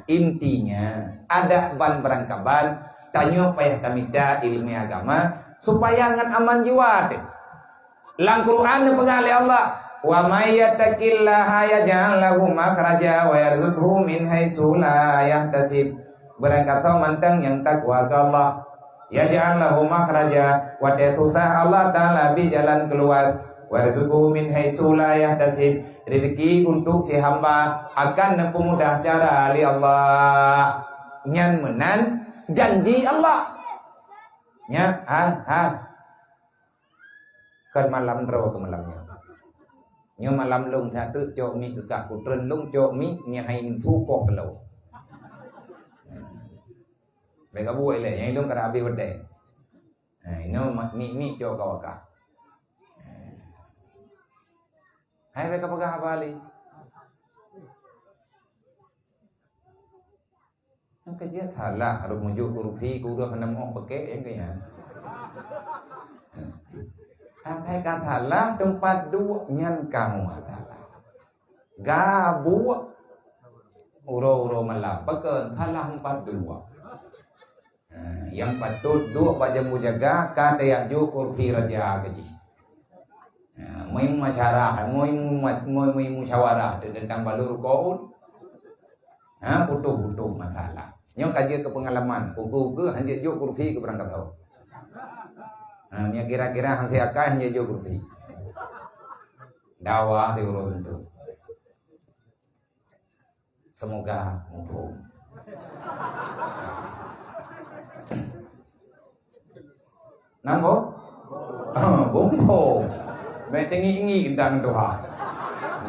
[SPEAKER 3] intinya ada ban berangkaban tanya payah tamita ilmu agama supaya ngan aman jiwa. Lang Quran pegah oleh Allah, wa may yattaqillaha yaj'al lahu makhraja wa yarzuqhu min haitsu la yahtasib. Berangkatau mantang yang takwa ke Allah, yaj'al lahu makhraja, wa susah Allah Ta'ala bi jalan keluar. Warzuqhu min haitsu la yahtasib. Rezeki untuk si hamba akan mempermudah cara oleh Allah. Nyan menan janji Allah. Nya kan malam ro ke malamnya. Nyo malam lung tha tu cok mi ke ka ku tren lung cok mi nya hain thu ko kelo. Mereka buat le yang lung kara abi wede. No mi cok ka waka. Hai mereka pegang apa ali? Yang kerja salah harus muncul kursi kuda kena mau pakai yang kaya. Hai kata lah tempat dua nyan kamu adalah gabu uro malam pekan salah tempat dua. Yang patut dua baca mujaga kata yang ju kursi raja gaji. Mai masyarakat, mai musyawarah tentang balur kaun. Putuh masalah. Nyong kaji ke pengalaman, kuku hanya jo kursi ke berangkat tahu. Nya kira-kira hang siakah hanya jo kursi. Dakwah di urut itu. Semoga mumpung. Nampo? Mumpung. Betengi tentang doa.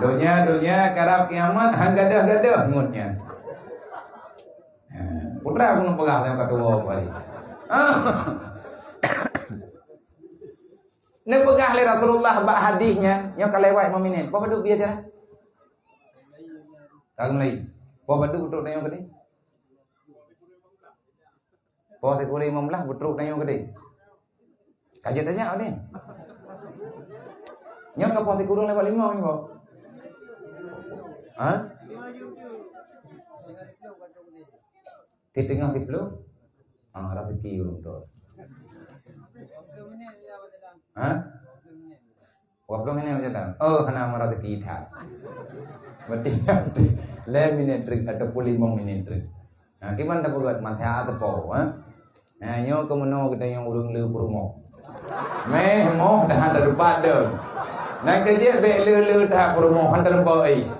[SPEAKER 3] Donya karab kiamat hang gadah ngutnya. Putra aku pegang yang ketua kali. Nek pegang oleh Rasulullah bak hadisnya, yang kalewat meminin. Apa duk biasa dah? Kang lain. Apa duk betul yang gede? Apa tekuri 15 betul yang gede? Kajet aja ada. Nyok ke poti kurung lewat 5 ni kok. Di tengah di belum? Rezeki urung tu. Waktu ini macam mana? Oh, kena rezeki tak. Berarti 5 minit trik atau 5 minit trik. Gimana tak buat mata atau po? Nyok ke mana kita yang urung lu kurmo. Meh mo dah ada rupat dah. Nak kerja be le tak promo hantar bawa is.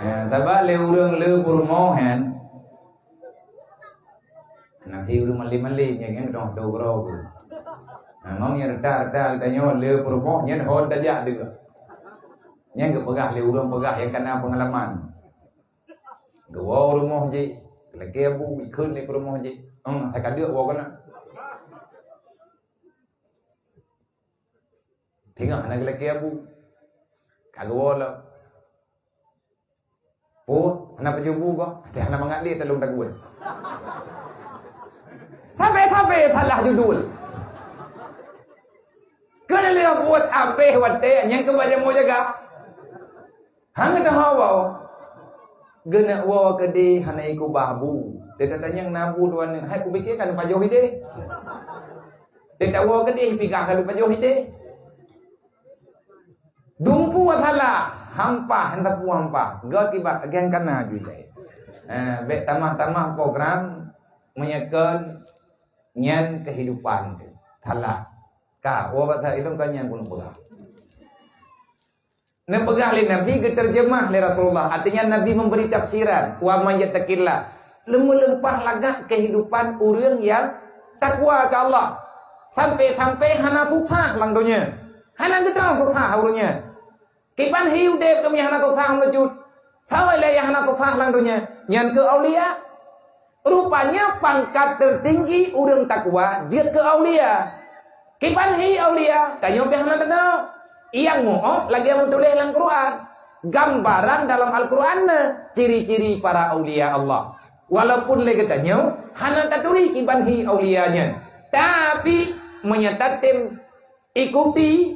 [SPEAKER 3] Tabak le urang le promo han. Nanti urang mali yang dah ro. Mau yang reda tanya le promo yang hon tajak juga. Yang ke pegah le urang pegah yang kena pengalaman. Dua rumah je. Lagi abu ikut le promo je. Saya kadia bawa kena. Tengok anak lelaki abu. Kagak wala. Anak penjubu kau. Anak mengalir telung takut. Sampai salah judul. Kena lihat buat apa wate yang kebaca mau jaga. Hang dah hawa. Gena wawa kedi hana iku babu. Tidak tanya nabu tuan. Hai ku fikirkan pajoh ide. Tidak wawa kedi pikah kalau pajoh ide. Dumpu athala hampa hendak hampa gak tiba agen kana juga. Bet tamah program menyekan nyan kehidupan thala ka wabat itu kan yang kuno bola. Nepegah oleh Nabi, keterjemah oleh Rasulullah. Artinya Nabi memberi tafsiran. Wa may yattaqillah. Lempah lagak kehidupan orang yang takwa ke Allah. Sampai hana susah lang dunia. Hana gedang susah urangnya. Kipan hiu dep kami hana susah melejut. Sawai le yang hana susah lang dunia. Yang ke aulia. Rupanya pangkat tertinggi orang takwa dia ke aulia. Kipan hiu aulia. Tanya pe hana tahu. Yang mu'ok lagi yang menulis dalam Quran. Gambaran dalam Al-Quran ciri-ciri para aulia Allah. Walaupun lagi tanya hana taturi kibanhi aulianya. Tapi menyatakan ikuti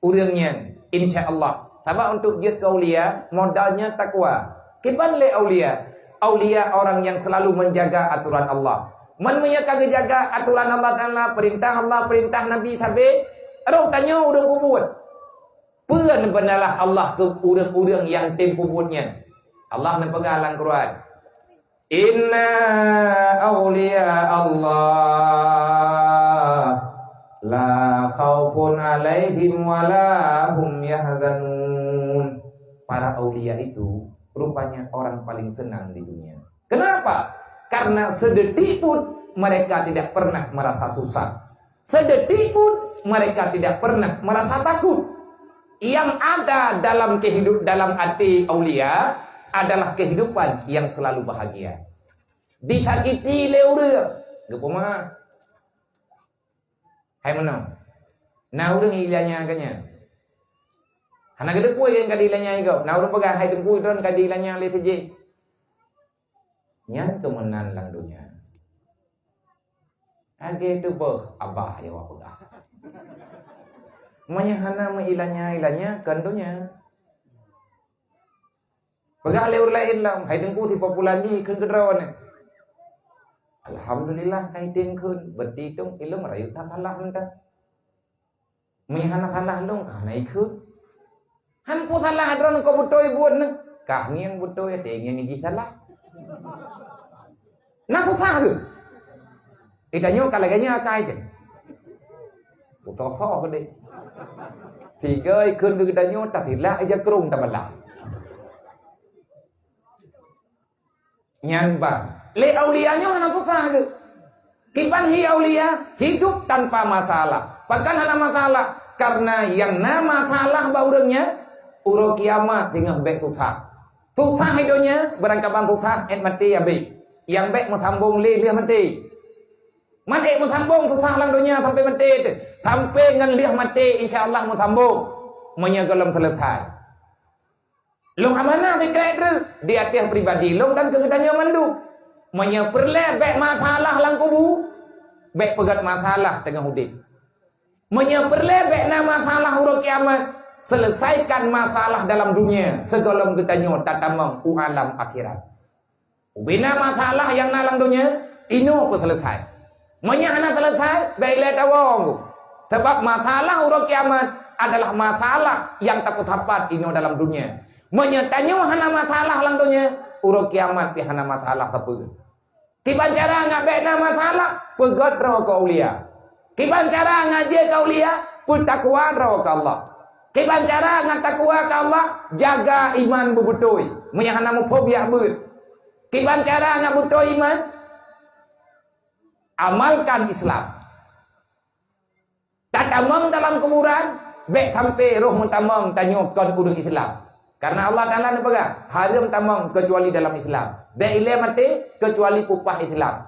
[SPEAKER 3] urangnya insyaallah. Tapi untuk dia ke aulia modalnya takwa. Kiban le aulia. Aulia orang yang selalu menjaga aturan Allah. Man menyaka jaga aturan Allah Taala, perintah Allah, perintah Nabi tabe. Orang tanya orang kubur. Puan benalah Allah ke orang-orang yang tempuh kuburnya. Allah nak pegang dalam Quran. Inna awliya Allah la khaufun alaihim wa la hum yahzanun. Para aulia itu rupanya orang paling senang di dunia. Kenapa? Karena sedetik pun mereka tidak pernah merasa susah. Sedetik pun mereka tidak pernah merasa takut. Yang ada dalam hati aulia adalah kehidupan yang selalu bahagia. Disakiti le urang, gepoma. Hai menang. Nah urang ilanya kanya. Hana gede kuy yang kadilanya igau. Nah urang pegang hai dengkuy don kadilanya le teje. Nyan kemenan lang dunia. Age tu beh abah ya wa pegang. Menyahana ilanya kandonya. Pegang leur lain lam, hai dengku ti populani keun kedrawan. Alhamdulillah kai ting keun, beti tung ilung rayu tamalah mentah. Menyahana tanah long kanai keun. Han pu salah adron ko butoi buat ne. Kah ngien butoi te ngien ngiji salah. Nah susah tu. Itanyo kalaganya kai je. Putoso gede. Tiga ikut kegedanyo tak hilang aja kerung tak malah. Nyan bang, le aulianya hana susah ke? Kipan hi aulia hidup tanpa masalah. Bahkan hana masalah karena yang nama masalah baurangnya uro kiamat tinggal bek susah. Susah hidupnya berangkapan susah mati ya be. Yang bek mesambung le mati. Mati mesambung susah lang dunia sampai mati. Sampai ngan liah mati insyaallah mesambung. Menyegelam selesai. Long amanah fikret di atas pribadi long dan kegedannya mandu. Menyeperle bek masalah lang kubu. Bek pegat masalah tengah hudip. Menyeperle bek na masalah huruf kiamat. Selesaikan masalah dalam dunia. Segolong gedanyo tatamang u alam akhirat. Ubina masalah yang nalang dunia ino pun selesai. Menyahana selesai baiklah tawong. Sebab masalah huruf kiamat adalah masalah yang takut hapat ino dalam dunia. Menyetanyo hana masalah lang dunia huruf kiamat pi hana masalah apa. Kiban cara ngabekna masalah pegat rawa ka aulia. Kiban cara ngaji ka aulia pun takwa rawa ka Allah. Kiban cara ngatakwa ka Allah jaga iman bubutoi. Menyahana mufobia beut. Kiban cara ngabutoi iman amalkan Islam. Tatamang dalam kuburan, bek sampai roh mentamang tanyakan udung Islam. Karena Allah Taala nak pegang haram tamang kecuali dalam Islam. Bek ile mati kecuali pupah Islam.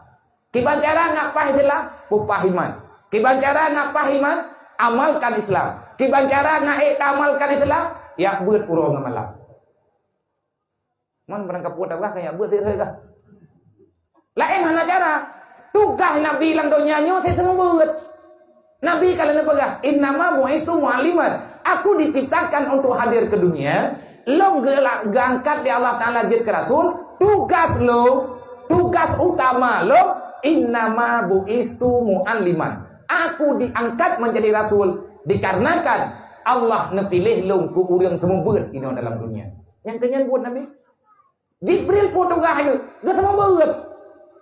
[SPEAKER 3] Kiban cara ngapah Islam, pupah iman. Kiban cara ngapah iman, amalkan Islam. Kiban cara ngaik amalkan Islam, ya beut puro ngamalah. Man berangkat puat Allah kayak beut kah? Lain hana cara. Tugas Nabi lang dunia nyo saya semua buat. Nabi kalau nak pegang innama bu'istu mu'alliman. Aku diciptakan untuk hadir ke dunia. Lo gangkat di Allah Ta'ala jadi ke Rasul. Tugas lo, tugas utama lo innama bu'istu mu'alliman. Aku diangkat menjadi Rasul dikarenakan Allah nepilih lo ku urang semua buat ini dalam dunia. Yang kenyan buat Nabi Jibril pun tugas itu gak semua buat.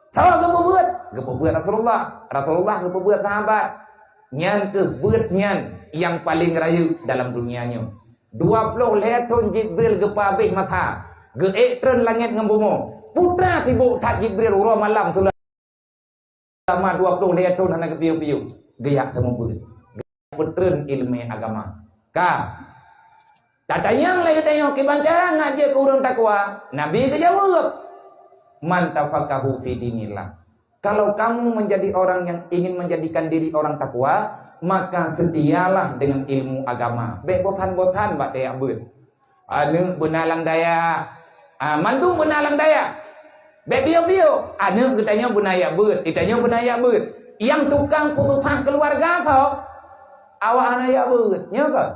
[SPEAKER 3] Salah gepebuat Rasulullah gepebuat sahabat. Nyan kebuat nyan yang paling rayu dalam dunianya. 20 tahun Jibril gepa habis masa. Geek tren langit dengan bumi. Putra tiba tak Jibril urah malam selama 20 tahun anak piu-piu. Geyak sama pun. Petren ilmu agama. Tak tanya lagi tanya kebancaran ngajak ke orang takwa. Nabi ke jawab. Man tafaqahu fi dinillah. Kalau kamu menjadi orang yang ingin menjadikan diri orang takwa, maka setialah dengan ilmu agama. Baik bosan-bosan bak tayak ber. Anu benalang daya. Mantung benalang daya. Baik bio-bio. Anu katanya benaya ber. Ditanya benaya ber. Yang tukang putusah keluarga kau. Awak anak ya ber. Nya ke?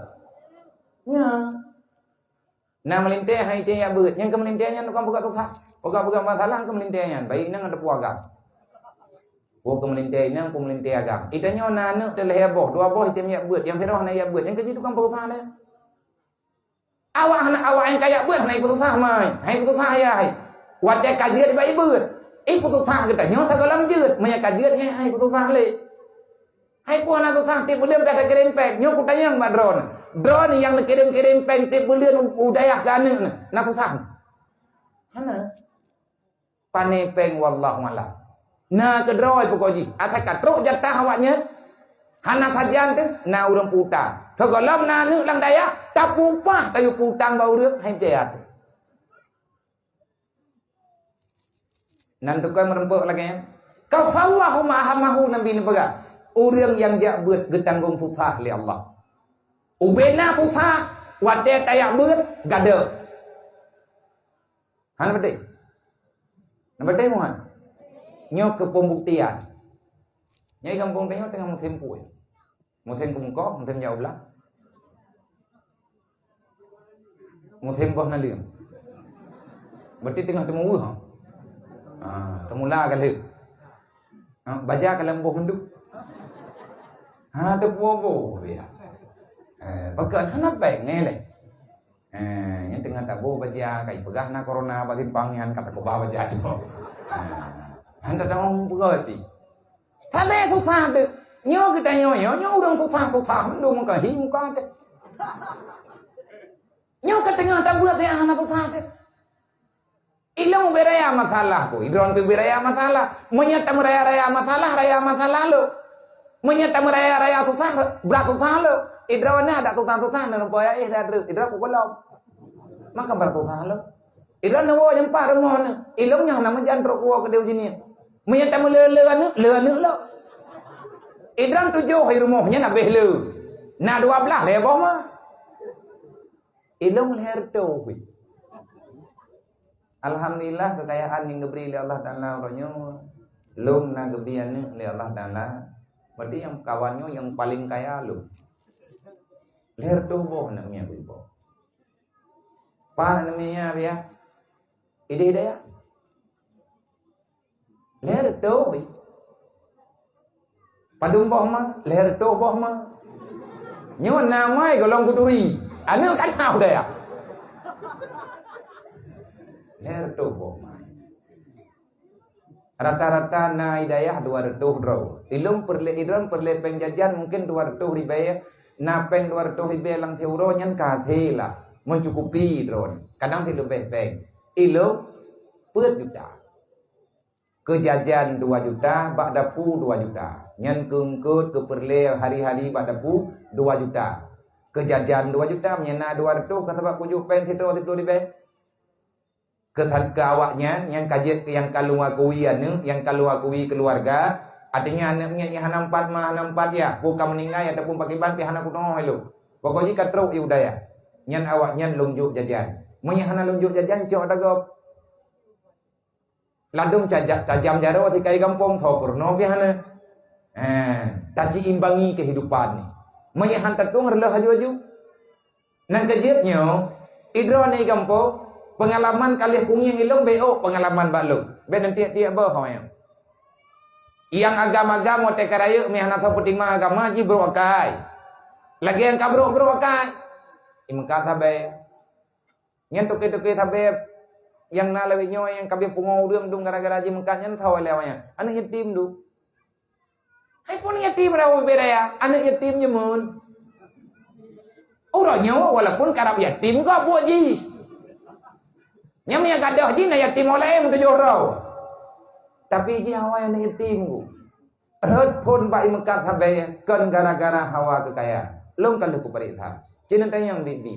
[SPEAKER 3] Nya. Nah melintih hai caya ber. Yang kemelintihnya tukang buka tusah. Buka-buka masalah kemelintihnya. Baik nang ada puaga. Kemelintihnya pemelintih agam. Itanya nana telah heboh. 2 boh itemnya buat. Yang terah nak ya buat. Yang kerja tukang putusah dia. Awak anak awak yang kaya buat nak putusah mai. Hai putusah ya hai. Wadah kajian baik buat. Putusah kita nyo sagalam jeut. Manya kajian hai putusah le. Hai puan atau tip bulan kata kirim pek. Nyo kutanya yang drone. Drone yang kirim pek tip bulan udayah kana na susah. Hana. Pane peng wallahu alam. Nah kedroi pokoji. Atas katruk jatah awaknya. Hana sajian tu. Nah urang puta. Segalam na nu lang daya. Tak pupah. Tayu putang bau rước. Hai jayat. Nanti kau merempuk lagi ya. Kau fallahu ma'ahamahu Nabi ni pegang. Orang yang jak buat getanggung susah li Allah. Ubena susah. Wadah tayak buat. Gada. Hana betul. Nampak betul mohon. Nyo ke pembuktian. Nyai kampung tengok tengah musim puai. Musim kumkok, musim jauh belah. Musim bawah nalim. Berarti tengah temu ha. Temula kali. Baca kalau buah menduk. Ada buah ya. Pakai anak baik ngelak. Yang tengah tak buah baca kai pegah na corona bagi pangian kata ko baca itu. Anda tahu berarti. Sampai susah tu. Nyo kita nyo orang susah mendung muka hi muka tu. Nyo ke tengah tak buat yang anak susah tu. Ilang beraya masalah ko. Idron tu beraya masalah. Menyata meraya masalah lo. Menyata meraya susah berat susah lo. Idron ni ada susah nak poya dah tu. Idron ko kolom. Maka berat susah lo. Idron nawo yang par rumah ni. Ilong yang nama jantrok ko ke dia jenis. Menyata lele lo. Idran 7 hari rumahnya nak behlu. Nak 12 lebah mah. Ilong leher tu. Alhamdulillah kekayaan yang diberi oleh Allah Taala orangnya lum na gebian oleh Allah Taala. Berarti yang kawannya yang paling kaya lu. Leher tu boh namanya boh. Pa namanya dia. Ide ya. Leher tu. Padung boh mah, leher tu boh mah. Nyo namai golong kuduri. Anu kan hau dah. Leher tu boh mah. Rata-rata na hidayah 200 draw. Ilum perle pengjajan mungkin 200 ribu. Na peng 200 ribu lang euro nyan ka thela. Mencukupi drone. Kadang ti lebih peng. Ilum per juta. Kejajan 2 juta, bak dapu 2 juta. Nyan keungkut ke perle hari-hari bak dapu 2 juta. Kejajan 2 juta, menyena 200 kata bak kujuk pen situ 10 ribu. Ke awaknya yang kajet yang kalau akui anu, yang kalau akui keluarga, artinya anaknya yang hanampat ya, bukan meninggal ataupun pakai ban pi hanak kuno hello. Pokoknya katruk ya udaya. Nyan awaknya lunjuk jajan. Munya hana lunjuk jajan cok dagop. Ladung tajam jaro di kai kampung thopur no bihana. Taji imbangi kehidupan ni. Munya hantar tu ngerlah haju-haju. Nang kajetnya idro ni kampung pengalaman kali kungi yang ilong beo pengalaman balung. Be nanti tiap bah yang. Yang agama-agama tekaraya mihana tho puting ma agama ji bro akai. Lagi yang kabro akai. Imka tabe. Nyen toke-toke tabe yang nalawi nyo yang kabe pungo urang dung gara-gara ji mengka nyen tho lewanya. Anak yatim du. Hai pun yatim rawo beraya, anak yatim nyemun. Orangnya walaupun karab yatim ke buat ji. Yang punya gadah ji na yatim oleh untuk jorau. Tapi ji hawa yang yatim ku. Rot pun bai mekat sampai kan gara-gara hawa kekayaan. Long kan luku perintah. Cina tanya yang di.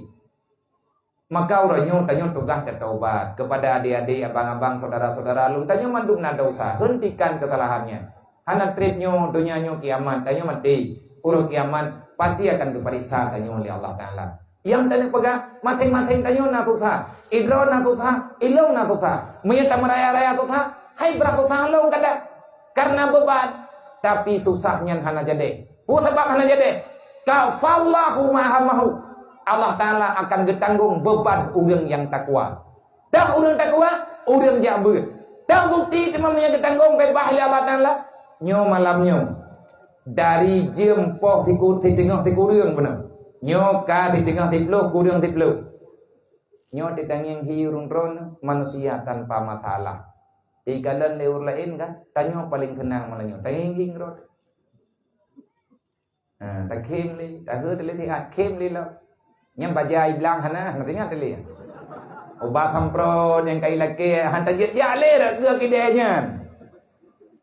[SPEAKER 3] Maka orangnya tanya tugas dan taubat kepada adik-adik, abang-abang, saudara-saudara. Long tanya manduk na dosa. Hentikan kesalahannya. Hana tripnya dunianya kiamat. Tanya mati. Urut kiamat pasti akan diperiksa tanya oleh Allah Ta'ala. Yang tanya pegang masing-masing tanya na tuta. Idro na tuta. Ilau na tuta. Menyata meraya-raya tuta. Hai berapa tuta long kada. Karena beban. Tapi susahnya hana jadi. Sebab hana jadi. Kafallahu mahamahu. Allah Ta'ala akan getanggung beban orang yang takwa. Tak orang takwa, orang jabut. Tak bukti cuma punya getanggung bebas oleh Allah Ta'ala. Nyo malamnya. Dari jam poh tiku tengah tiku orang benar. Nyo ka di tengah tiplo kurang tiplo. Nyo di tengah hirun ron manusia tanpa masalah. Di kalan leur lain kan, tanya paling tenang malah nyo. Tengah hirun. Tak kem li, tak herd li tiat kem li lah. Nyam bajai bilang hana, nantinya teli. Obat kampron yang kai laki, hantar jet ya le dah ke kedainya.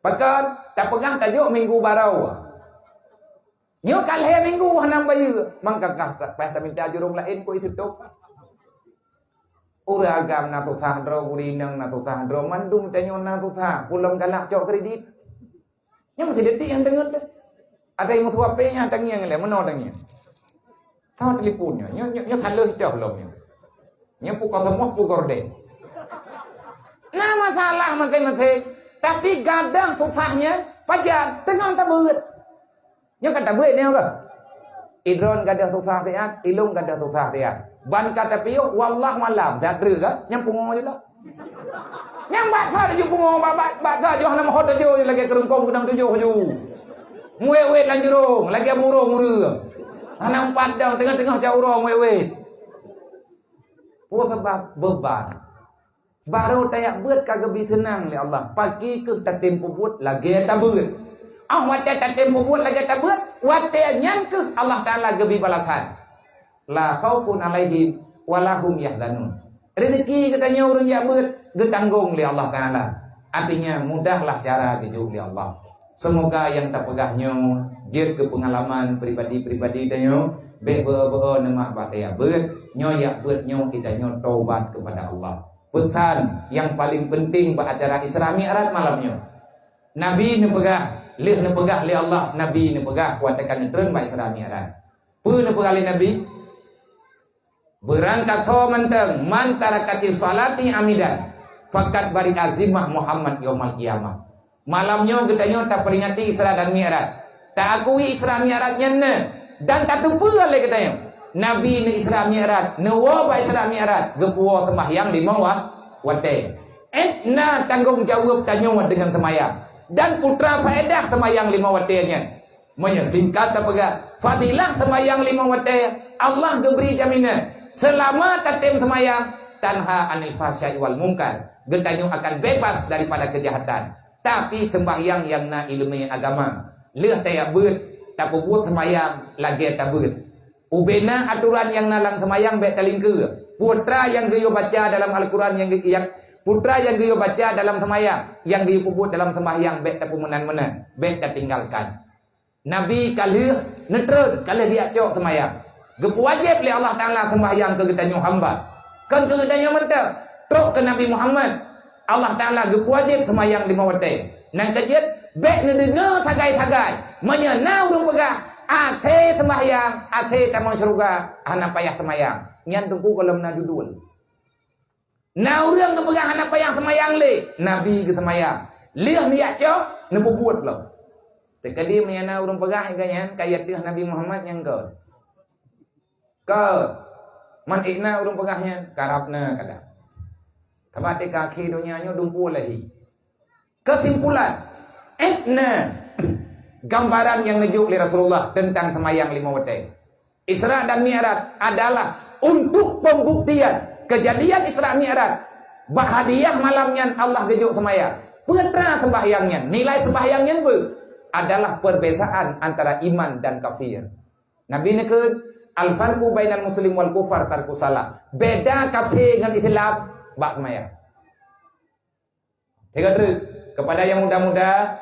[SPEAKER 3] Pakat tak pegang tajuk minggu barau. Nyo kalhe minggu hanam bayu. Mangka kah tak minta jurung lain ko itu tok. Ura agam na tu tahdro gurinang na tu tahdro mandum tanyo na tu tah pulang galak cok kredit. Nya mesti detik yang dengar tu. Ada yang musuh apa-nya tangiang le meno tangiang. Tahu teleponnya, nya kalau hijau belum nya. Nya pukul semua pukul deh. Nah masalah mantai-mantai. Tapi gadang susahnya pajar tengah tak beut. Nya kan tak beut ni apa? Idron gadah susah tiat, ilung gadah susah tiat. Ban kata piuk wallah malam tak dru ke nyam pungo je lah. Nyam bat sa ju pungo bat sa ju hanam hot ju lagi kerungkong gedang tujuh ju. Muwe lanjurung lagi murung. Hanam padang tengah-tengah caurong wewe. Oh sebab beban. Baru tayak beut kagak bi tenang le Allah. Pagi ke tatim puput lagi tak beut. Wate tatim puput lagi tak beut. Wate nyan ke Allah Taala gebi balasan. La khaufun alaihim walahum yahzanun. Rezeki katanya orang yang bertanggung oleh Allah Taala. Artinya mudahlah cara dijuk oleh Allah. Semoga yang tak pegahnya jir ke pengalaman pribadi-pribadi danyo be nemak bataya nyo ya nyo kita nyo taubat kepada Allah. Pesan yang paling penting pada acara Isra Mi'raj malamnya. Nabi ne pegah, lih ne pegah oleh Allah, Nabi ne pegah kuatakan tren ba Isra Mi'raj. Pu ne pegah oleh Nabi berangkat so menteng mantarakati salati amidan fakat bari azimah Muhammad yaumal qiyamah. Malamnya getanya tak peringati Isra dan Mi'raj. Tak akui Isra Mi'rajnya ne dan tak tumpu oleh getanya. Nabi ni Isra Mi'raj, ne wa ba Isra Mi'raj, gepuo sembahyang 5 waktu. Na tanggung jawab tanyo dengan sembahyang. Dan putra faedah sembahyang 5 waktunya. Menyingkat tak pegah. Fadilah sembahyang 5 waktu. Allah geberi jaminan. Selama tatim semayang tanha anil fahsya'i wal munkar, getanyo akan bebas daripada kejahatan. Tapi sembahyang yang na ilmu agama leh tayak beut tak buat sembahyang lagi tak beut. Ubena aturan yang nalang sembahyang bet talingke. Putra yang geyo baca dalam Al-Quran yang putra yang geyo baca dalam sembahyang yang geyo puput dalam sembahyang bet tak menan-menan bet tak tinggalkan. Nabi kalih netron kalih dia cok sembahyang. Wajib oleh Allah Ta'ala sembahyang ke getanyo hamba. Kan ke getanyo mentah truk ke Nabi Muhammad. Allah Ta'ala wajib sembahyang 5 waktu. Nang kejit bek ne dengar sagai-sagai menyenau dong pegah ate sembahyang ate tamang syurga anak payah sembahyang nyan tungku kalau na judul. Na urang ke pegah anak payah sembahyang le Nabi ke sembahyang. Liah niat cok ne puput lo. Tekadi menyana urang pegah ganyan kayat dia Nabi Muhammad yang ke man ikna urung pegahnya karapna kada tabate kaki dunianya dumpu lahi. Kesimpulan gambaran yang dijuk oleh Rasulullah tentang sembahyang 5 waktu Isra dan Mi'raj adalah untuk pembuktian kejadian Isra Mi'raj. Bahadiah malamnya Allah gejuk sembahyang putra sembahyangnya nilai sembahyangnya adalah perbezaan antara iman dan kafir. Nabi nekut Al-farqu bainal muslim wal kufar tarku salah. Beda kafir dengan Islam bak semayang. Tiga terus kepada yang muda-muda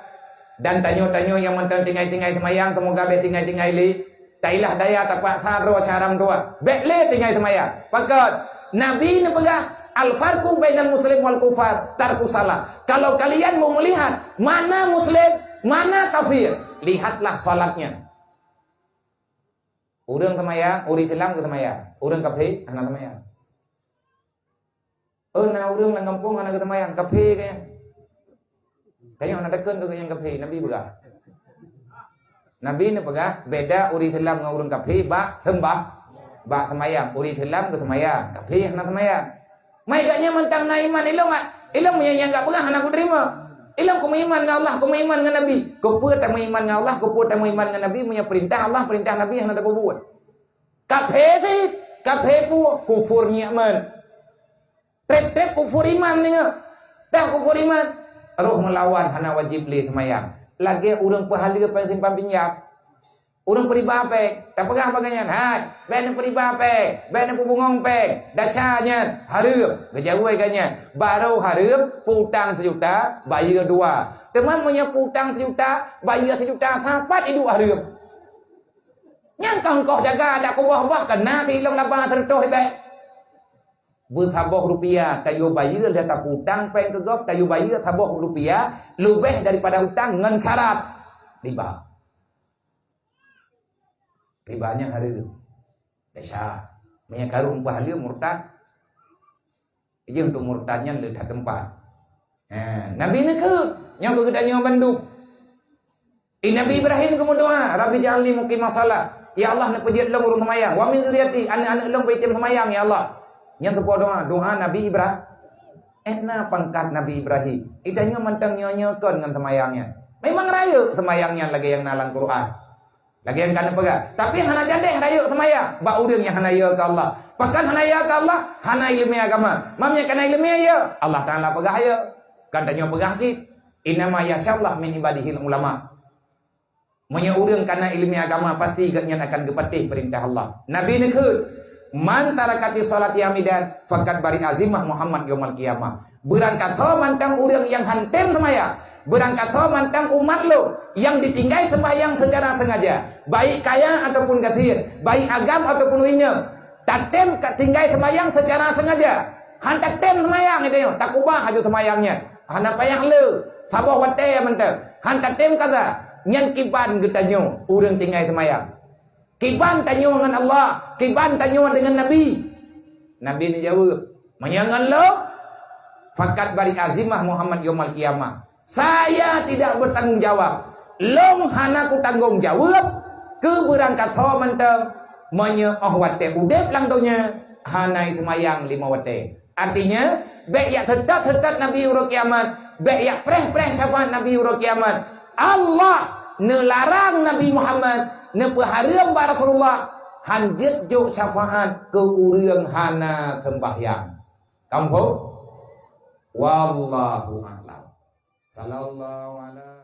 [SPEAKER 3] dan tanyo-tanyo yang mentang tinggai-tinggai semayang, semoga be tinggai-tinggai li. Tailah daya tapak saro caram tua. Be le tinggai semayang. Pakat Nabi ni pegah al-farqu bainal muslim wal kufar tarku salah. Kalau kalian mau melihat mana muslim, mana kafir, lihatlah salatnya. Urang semayang, uri Islam ke semayang. Urang kafir, anak semayang. Nah urang lang kampung anak semayang, kafir kaya. Tanya anak dekat ke yang kafir, Nabi pegah. Nabi ni pegah beda uri Islam dengan urang kafir, bak sembah, bak semayang. Uri Islam ke semayang, kafir anak semayang. Mai gaknya mentang na iman ilong yang enggak pegah anak ku terima. Ilong ku iman dengan Allah, ku iman dengan Nabi. Ku pun tak iman dengan Allah, ku pun tak iman dengan Nabi, punya perintah Allah, perintah Nabi yang ada ku buat. Kafir pu kufur nyaman. Trep kufur iman ni. Tak kufur iman. Roh melawan hana wajib li semayang. Lagi urang pahala pen simpan pinjam. Urang periba pe, tak pegang bagainya. Hai, ben periba pe, ben bungong pe. Dasarnya hareup, gejauh kanya. Baru hareup putang 1 juta, bayar 2. Teman punya putang 1 juta, bayar 1 juta, sapat hidup hareup. Yang kau jaga ada ku bah kena tilong labang tertoh be. Bertabah rupiah, tayo bayar dah tak hutang pen ke gop, tayo bayar tabah rupiah lebih daripada hutang dengan syarat riba. Ribanya hari itu. Desa, menyakaru pahala murtad. Ia untuk murtadnya letak tempat. Nabi ni ke yang kegetanya banduk. Nabi Ibrahim kemudian doa, Rabbi ja'alni muqimah salat. Ya Allah nak pejit long urung semayang. Wa min zuriyati anak-anak long baitim semayang ya Allah. Yang tepo doa Nabi Ibrahim. Enak pangkat Nabi Ibrahim. Itanya mentang nyonya-nyokan dengan semayangnya. Memang raya semayangnya lagi yang nalang Quran. Lagi yang kana pegah. Tapi hana jadeh raya semayang. Ba urang yang hana ya ke Allah. Pakan hana ya ke Allah, hana ilmu agama. Mamnya kana ilmu ya. Allah Taala pegah ya. Kan tanya pegah sih. Inama yasyallah min ibadihil ulama. Monya urang kana ilmu agama pasti gatnya akan gepatih perintah Allah. Nabi ni ke man tarakati salat yamidan fakat bari azimah Muhammad yaumul qiyamah. Berangkat mantang urang yang hantem semayang. Berangkat mantang umat lo yang ditinggal sembahyang secara sengaja, baik kaya ataupun kafir, baik agam ataupun inyam. Tatem tinggal sembahyang secara sengaja. Han tatem sembahyang itu, tak ubah haju sembahyangnya. Han payah le, sabah wate mentang. Han tatem kata nyan kiban getanyo urang tinggal sembahyang. Kiban tanyo dengan Allah, kiban tanyo dengan Nabi. Nabi ni jawab, "Menyangan lo fakat bari azimah Muhammad yaumul qiyamah." Saya tidak bertanggung jawab. Long hana ku tanggung jawab ke berangkat ho mentang menye wate udep lang donya hana itu mayang 5 wate. Artinya baik ya tetap Nabi uro kiamat, baik ya preh syafaat Nabi uro kiamat. Allah nelarang Nabi Muhammad nepahareum ba Rasulullah hanjet jo syafaat ke urang hana sembahyang. Kampung wallahu a'lam. Sallallahu alaihi